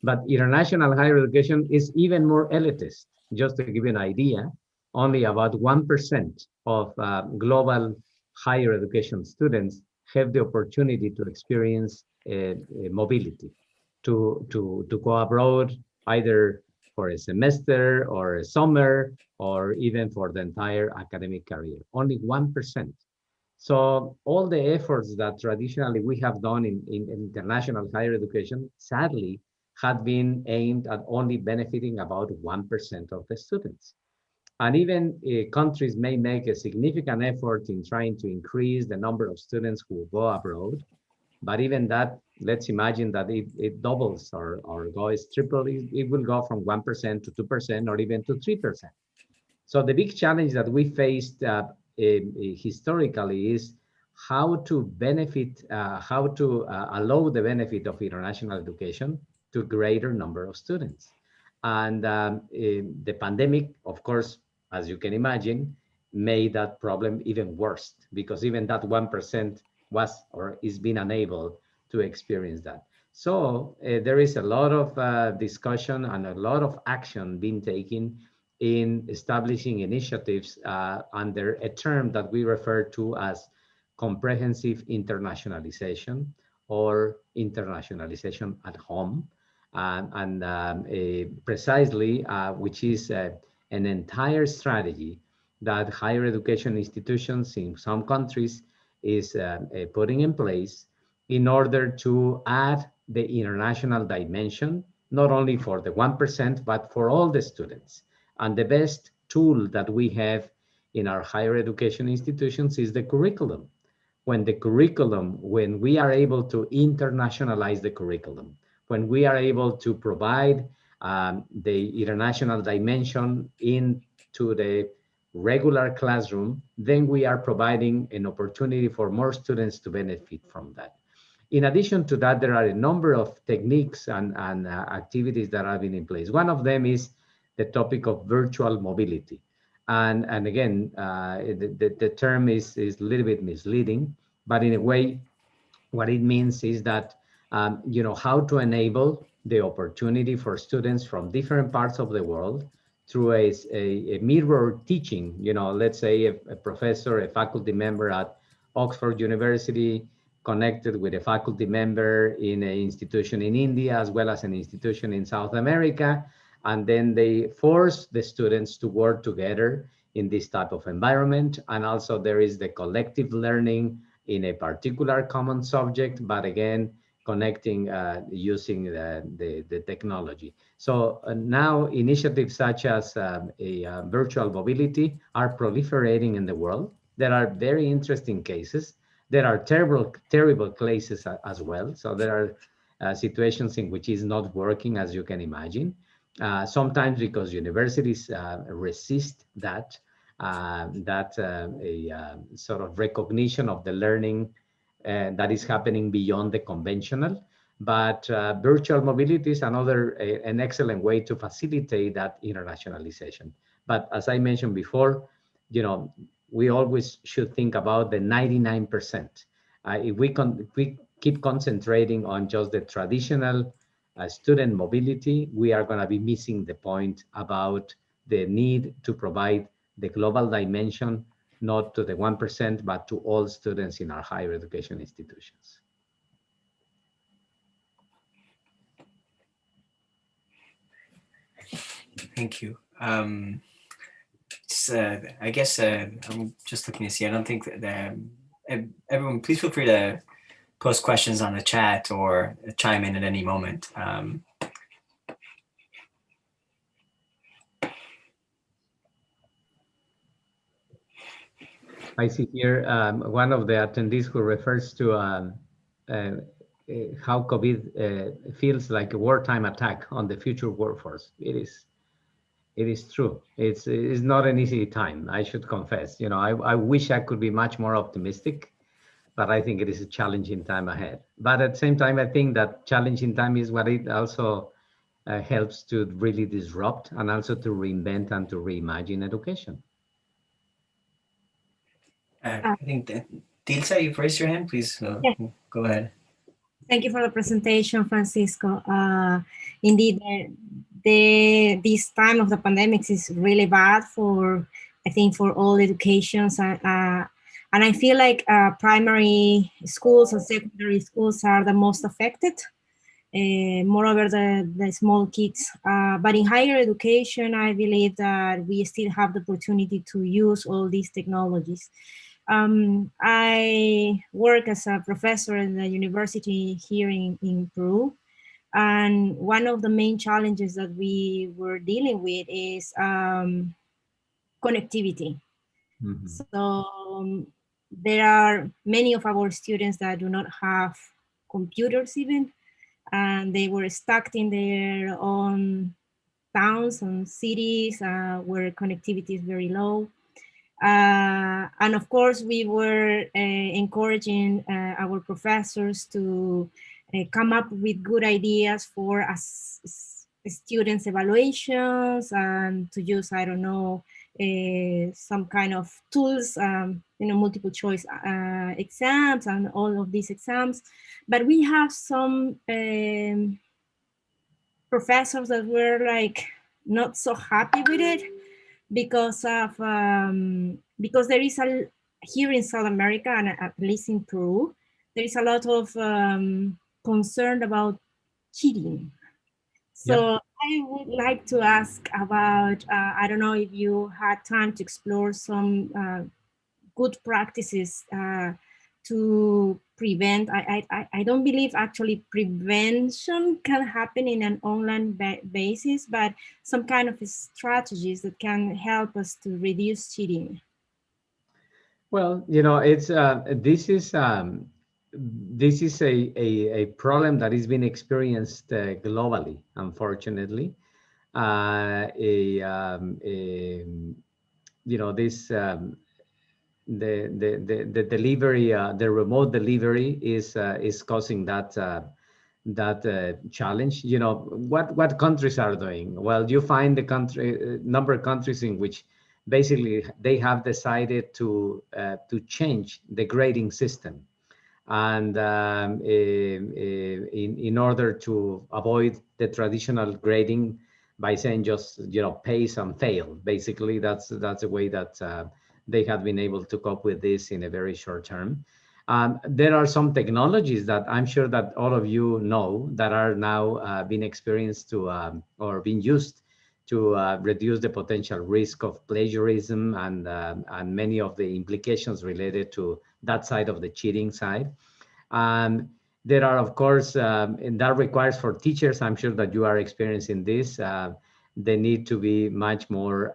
But international higher education is even more elitist. Just to give you an idea, only about 1% of global higher education students have the opportunity to experience mobility, to go abroad, either for a semester or a summer, or even for the entire academic career. Only 1%. So all the efforts that traditionally we have done in international higher education, sadly, had been aimed at only benefiting about 1% of the students. And even countries may make a significant effort in trying to increase the number of students who go abroad. But even that, let's imagine that it doubles or goes triple, it will go from 1% to 2% or even to 3%. So the big challenge that we faced historically is how to benefit, how to allow the benefit of international education to greater number of students. And the pandemic, of course, as you can imagine, made that problem even worse because even that 1% was or is being unable to experience that. So there is a lot of discussion and a lot of action being taken in establishing initiatives under a term that we refer to as comprehensive internationalization or internationalization at home. Precisely, which is an entire strategy that higher education institutions in some countries is putting in place in order to add the international dimension, not only for the 1%, but for all the students. And the best tool that we have in our higher education institutions is the curriculum. When we are able to internationalize the curriculum, when we are able to provide the international dimension into the regular classroom, then we are providing an opportunity for more students to benefit from that. In addition to that, there are a number of techniques and activities that have been in place. One of them is the topic of virtual mobility. And again, the term is a little bit misleading, but in a way, what it means is that, how to enable the opportunity for students from different parts of the world through a mirror teaching. Let's say a professor, a faculty member at Oxford University connected with a faculty member in an institution in India, as well as an institution in South America. And then they force the students to work together in this type of environment. And also there is the collective learning in a particular common subject, but again, connecting using the technology. So now initiatives such as virtual mobility are proliferating in the world. There are very interesting cases. There are terrible cases as well. So there are situations in which it's not working, as you can imagine. Sometimes because universities resist that, sort of recognition of the learning that is happening beyond the conventional. But virtual mobility is an excellent way to facilitate that internationalization. But as I mentioned before, we always should think about the 99%. If we keep concentrating on just the traditional student mobility, we are going to be missing the point about the need to provide the global dimension, not to the 1%, but to all students in our higher education institutions. Thank you. I guess I'm just looking to see. I don't think that everyone, please feel free to post questions on the chat or chime in at any moment. I see here one of the attendees who refers to how COVID feels like a wartime attack on the future workforce. It is true. It's not an easy time, I should confess. I wish I could be much more optimistic, but I think it is a challenging time ahead. But at the same time, I think that challenging time is what it also helps to really disrupt and also to reinvent and to reimagine education. I think that Tilsa, you've raised your hand. Please Yes. Go ahead. Thank you for the presentation, Francisco. Indeed, this time of the pandemic is really bad I think, for all educations. And I feel like primary schools and secondary schools are the most affected. Moreover, the small kids. But in higher education, I believe that we still have the opportunity to use all these technologies. I work as a professor in the university here in Peru. And one of the main challenges that we were dealing with is connectivity. Mhm. So there are many of our students that do not have computers even, and they were stuck in their own towns and cities where connectivity is very low. And of course, we were encouraging our professors to come up with good ideas for students' evaluations and to use, I don't know, some kind of tools, multiple choice exams and all of these exams. But we have some professors that were like not so happy with it because there is a here in South America and at least in Peru, there is a lot of concern about cheating. So I would like to ask about, I don't know if you had time to explore some good practices to prevent. I don't believe actually prevention can happen in an online basis, but some kind of strategies that can help us to reduce cheating. Well, it's this is a problem that is being experienced globally, unfortunately. This the delivery, the remote delivery is causing that challenge. What countries are doing? Well, you find the number of countries in which basically they have decided to change the grading system, and in order to avoid the traditional grading by saying just pace and fail. Basically, that's a way that they have been able to cope with this in a very short term. There are some technologies that I'm sure that all of you know that are now being experienced to or being used to reduce the potential risk of plagiarism and many of the implications related to that side of the cheating side. There are, of course, and that requires for teachers, I'm sure that you are experiencing this, they need to be much more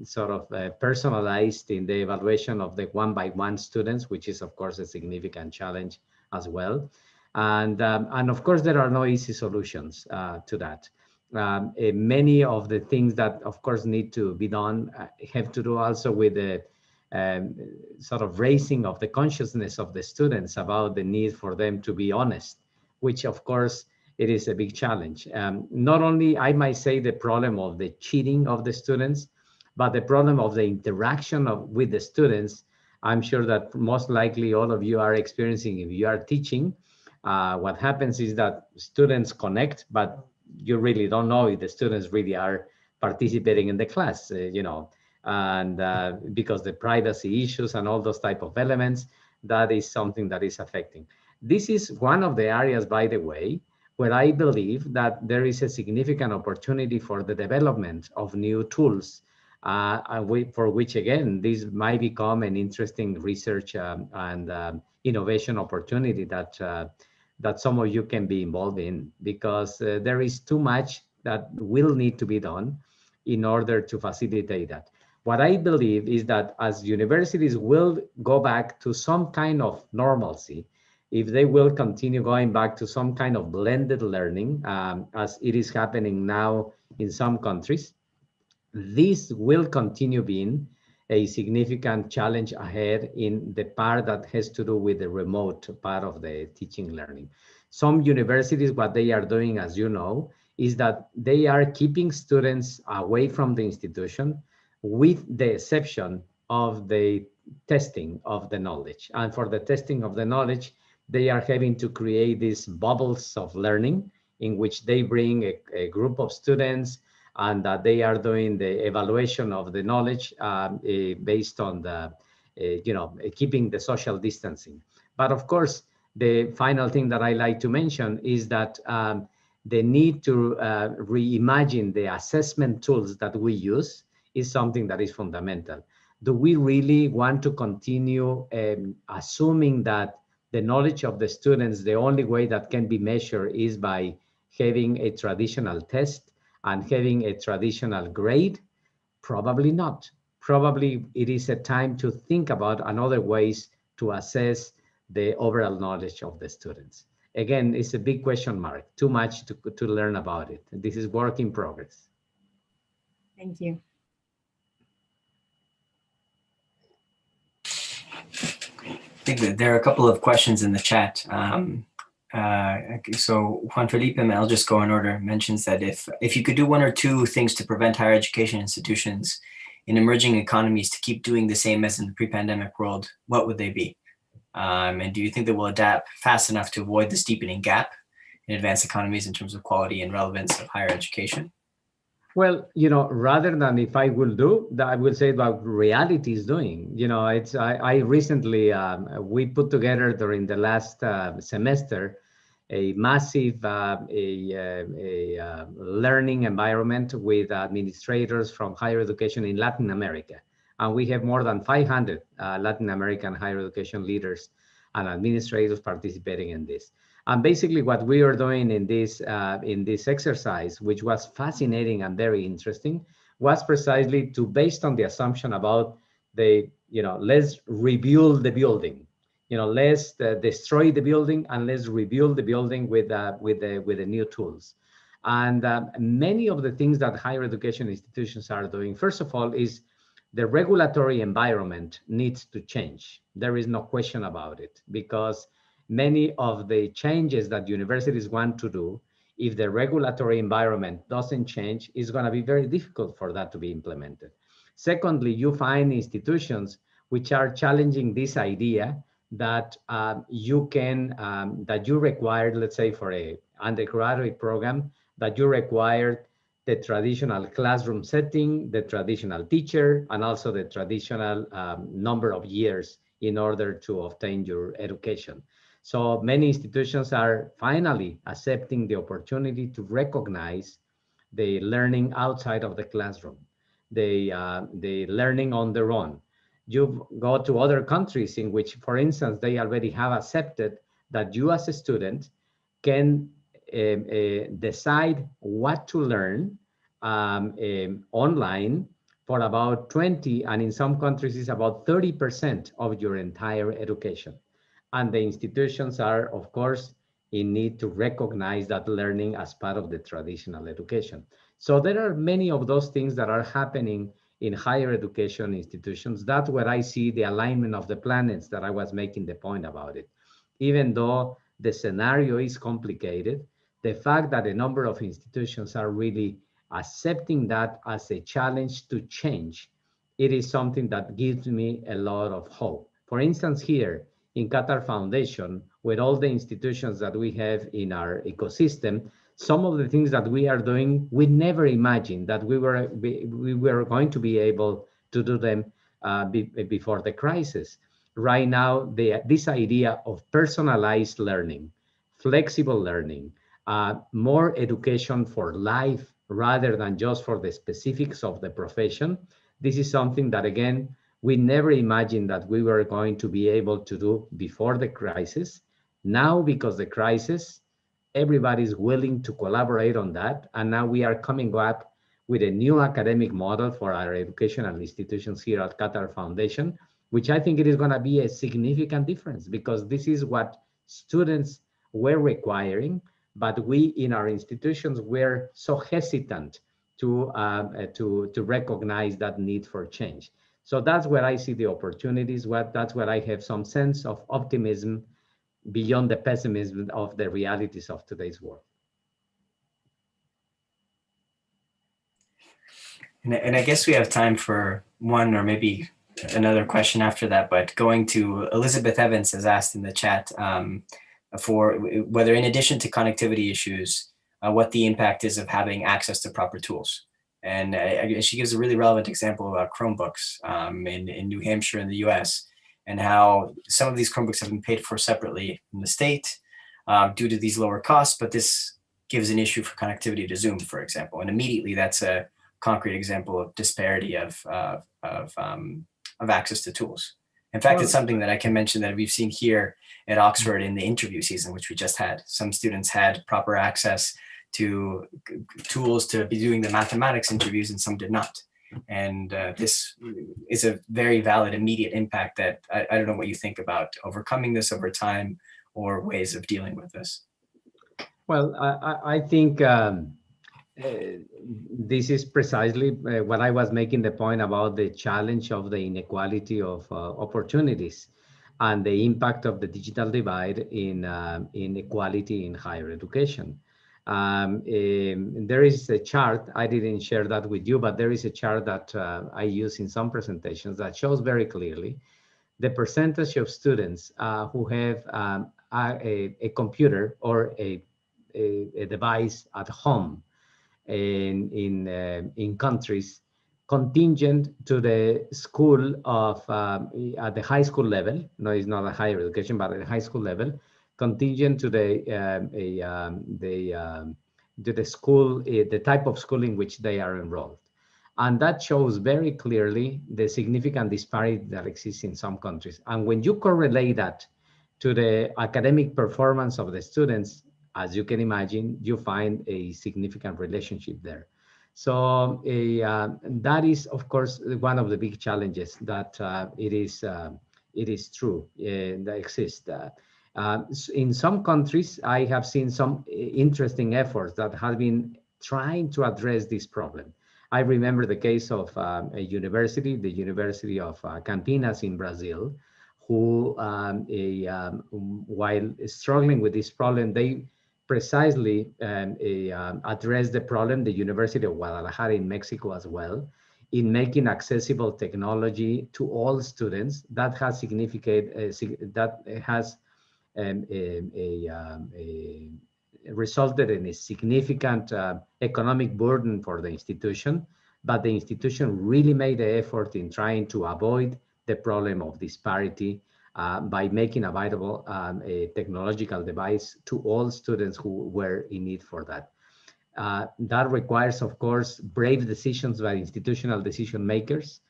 sort of personalized in the evaluation of the one-by-one students, which is, of course, a significant challenge as well. And of course, there are no easy solutions to that. Many of the things that, of course, need to be done have to do also with the um, sort of raising of the consciousness of the students about the need for them to be honest, which of course it is a big challenge. Not only, I might say, the problem of the cheating of the students, but the problem of the interaction with the students. I'm sure that most likely all of you are experiencing if you are teaching. What happens is that students connect, but you really don't know if the students really are participating in the class, and because the privacy issues and all those type of elements, that is something that is affecting. This is one of the areas, by the way, where I believe that there is a significant opportunity for the development of new tools, for which, again, this might become an interesting research and innovation opportunity that some of you can be involved in, because there is too much that will need to be done in order to facilitate that. What I believe is that as universities will go back to some kind of normalcy, if they will continue going back to some kind of blended learning, as it is happening now in some countries, this will continue being a significant challenge ahead in the part that has to do with the remote part of the teaching learning. Some universities, what they are doing, as you know, is that they are keeping students away from the institution, with the exception of the testing of the knowledge. And for the testing of the knowledge, they are having to create these bubbles of learning in which they bring a group of students, and that they are doing the evaluation of the knowledge based on the, keeping the social distancing. But of course, the final thing that I like to mention is that the need to reimagine the assessment tools that we use is something that is fundamental. Do we really want to continue assuming that the knowledge of the students, the only way that can be measured is by having a traditional test and having a traditional grade? Probably not. probably it is a time to think about another ways to assess the overall knowledge of the students. Again, it's a big question mark, too much to learn about it. This is work in progress. Thank you. I think that there are a couple of questions in the chat. So Juan Felipe, and I'll just go in order, mentions that if you could do one or two things to prevent higher education institutions in emerging economies to keep doing the same as in the pre-pandemic world, what would they be? And do you think that we'll adapt fast enough to avoid this deepening gap in advanced economies in terms of quality and relevance of higher education? Well, rather than if I will do, I will say what reality is doing. I recently, we put together during the last semester a massive learning environment with administrators from higher education in Latin America. And we have more than 500 Latin American higher education leaders and administrators participating in this. And basically what we are doing in this exercise, which was fascinating and very interesting, was precisely based on the assumption about let's rebuild the building. Let's destroy the building and let's rebuild the building with the new tools. And many of the things that higher education institutions are doing, first of all, is the regulatory environment needs to change. There is no question about it, because many of the changes that universities want to do, if the regulatory environment doesn't change, it's going to be very difficult for that to be implemented. Secondly, you find institutions which are challenging this idea that you require, let's say for a undergraduate program, that you require the traditional classroom setting, the traditional teacher, and also the traditional number of years in order to obtain your education. So many institutions are finally accepting the opportunity to recognize the learning outside of the classroom, the learning on their own. You go to other countries in which, for instance, they already have accepted that you as a student can decide what to learn online for about 20, and in some countries it's about 30% of your entire education. And the institutions are, of course, in need to recognize that learning as part of the traditional education. So there are many of those things that are happening in higher education institutions. That's where I see the alignment of the planets that I was making the point about it. Even though the scenario is complicated, the fact that a number of institutions are really accepting that as a challenge to change, it is something that gives me a lot of hope. For instance, here in Qatar Foundation, with all the institutions that we have in our ecosystem, some of the things that we are doing, we never imagined that we were going to be able to do them before the crisis. Right now, this idea of personalized learning, flexible learning, more education for life rather than just for the specifics of the profession, this is something that, again, we never imagined that we were going to be able to do before the crisis. Now, because the crisis, everybody's willing to collaborate on that. And now we are coming up with a new academic model for our educational institutions here at Qatar Foundation, which I think it is going to be a significant difference, because this is what students were requiring, but we in our institutions were so hesitant to recognize that need for change. So that's where I see the opportunities. That's where I have some sense of optimism beyond the pessimism of the realities of today's world. And I guess we have time for one or maybe another question after that, but going to Elizabeth Evans has asked in the chat for whether, in addition to connectivity issues, what the impact is of having access to proper tools. And she gives a really relevant example about Chromebooks in New Hampshire in the US, and how some of these Chromebooks have been paid for separately from the state due to these lower costs, but this gives an issue for connectivity to Zoom, for example. And immediately that's a concrete example of disparity of access to tools. In fact, it's something that I can mention that we've seen here at Oxford in the interview season, which we just had. Some students had proper access to tools to be doing the mathematics interviews and some did not. And this is a very valid immediate impact that I don't know what you think about overcoming this over time or ways of dealing with this. Well, I think this is precisely what I was making the point about the challenge of the inequality of opportunities and the impact of the digital divide in inequality in higher education. There is a chart, I didn't share that with you, but there is a chart that I use in some presentations that shows very clearly the percentage of students who have a computer or a device at home in countries contingent to the school of at the high school level. No, it's not a higher education, but at the high school level, contingent to the school, the type of school in which they are enrolled. And that shows very clearly the significant disparity that exists in some countries. And when you correlate that to the academic performance of the students, as you can imagine, you find a significant relationship there. So that is, of course, one of the big challenges that it is true that exists. In some countries, I have seen some interesting efforts that have been trying to address this problem. I remember the case of a university, the University of Campinas in Brazil, who, while struggling with this problem, they precisely address the problem, the University of Guadalajara in Mexico as well, in making accessible technology to all students. That has significant, that has resulted in a significant economic burden for the institution, but the institution really made the effort in trying to avoid the problem of disparity by making available a technological device to all students who were in need for that. That requires, of course, brave decisions by institutional decision makers.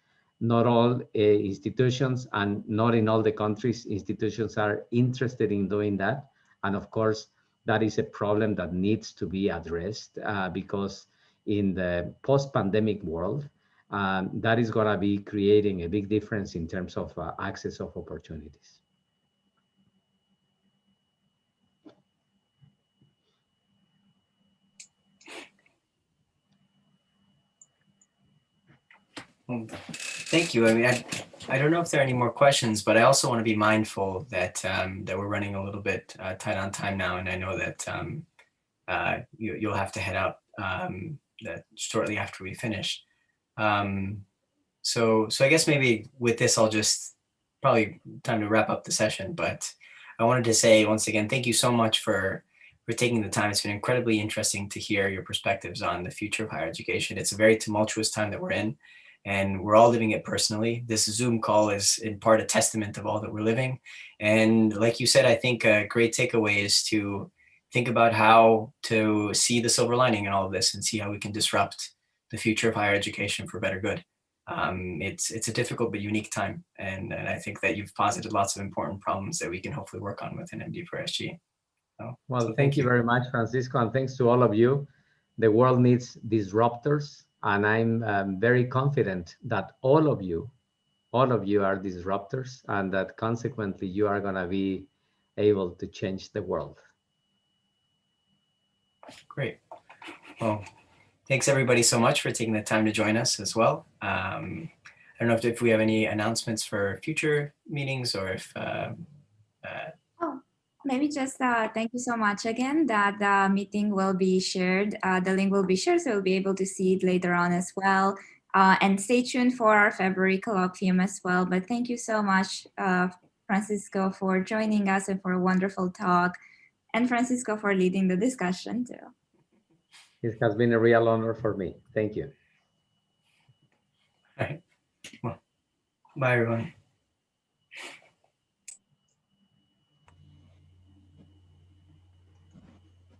Not all institutions and not in all the countries, institutions are interested in doing that. And of course, that is a problem that needs to be addressed because in the post-pandemic world, that is going to be creating a big difference in terms of access of opportunities. Well, thank you. I mean, I don't know if there are any more questions, but I also want to be mindful that that we're running a little bit tight on time now, and I know that you'll have to head out shortly after we finish. So I guess maybe with this, I'll just probably time to wrap up the session. But I wanted to say once again, thank you so much for taking the time. It's been incredibly interesting to hear your perspectives on the future of higher education. It's a very tumultuous time that we're in, and we're all living it personally. This Zoom call is in part a testament of all that we're living. And like you said, I think a great takeaway is to think about how to see the silver lining in all of this and see how we can disrupt the future of higher education for better good. It's a difficult but unique time, and I think that you've posited lots of important problems that we can hopefully work on within MD4SG. Well, thank you very much, Francisco, and thanks to all of you. The world needs disruptors, and I'm very confident that all of you are disruptors, and that consequently you are going to be able to change the world. Great. Well, thanks everybody so much for taking the time to join us as well. I don't know if we have any announcements for future meetings or if... Maybe just thank you so much again that the meeting will be shared. The link will be shared, so you'll be able to see it later on as well. And stay tuned for our February colloquium as well. But thank you so much, Francisco, for joining us and for a wonderful talk. And Francisco for leading the discussion too. It has been a real honor for me. Thank you. All right. Well, bye everyone.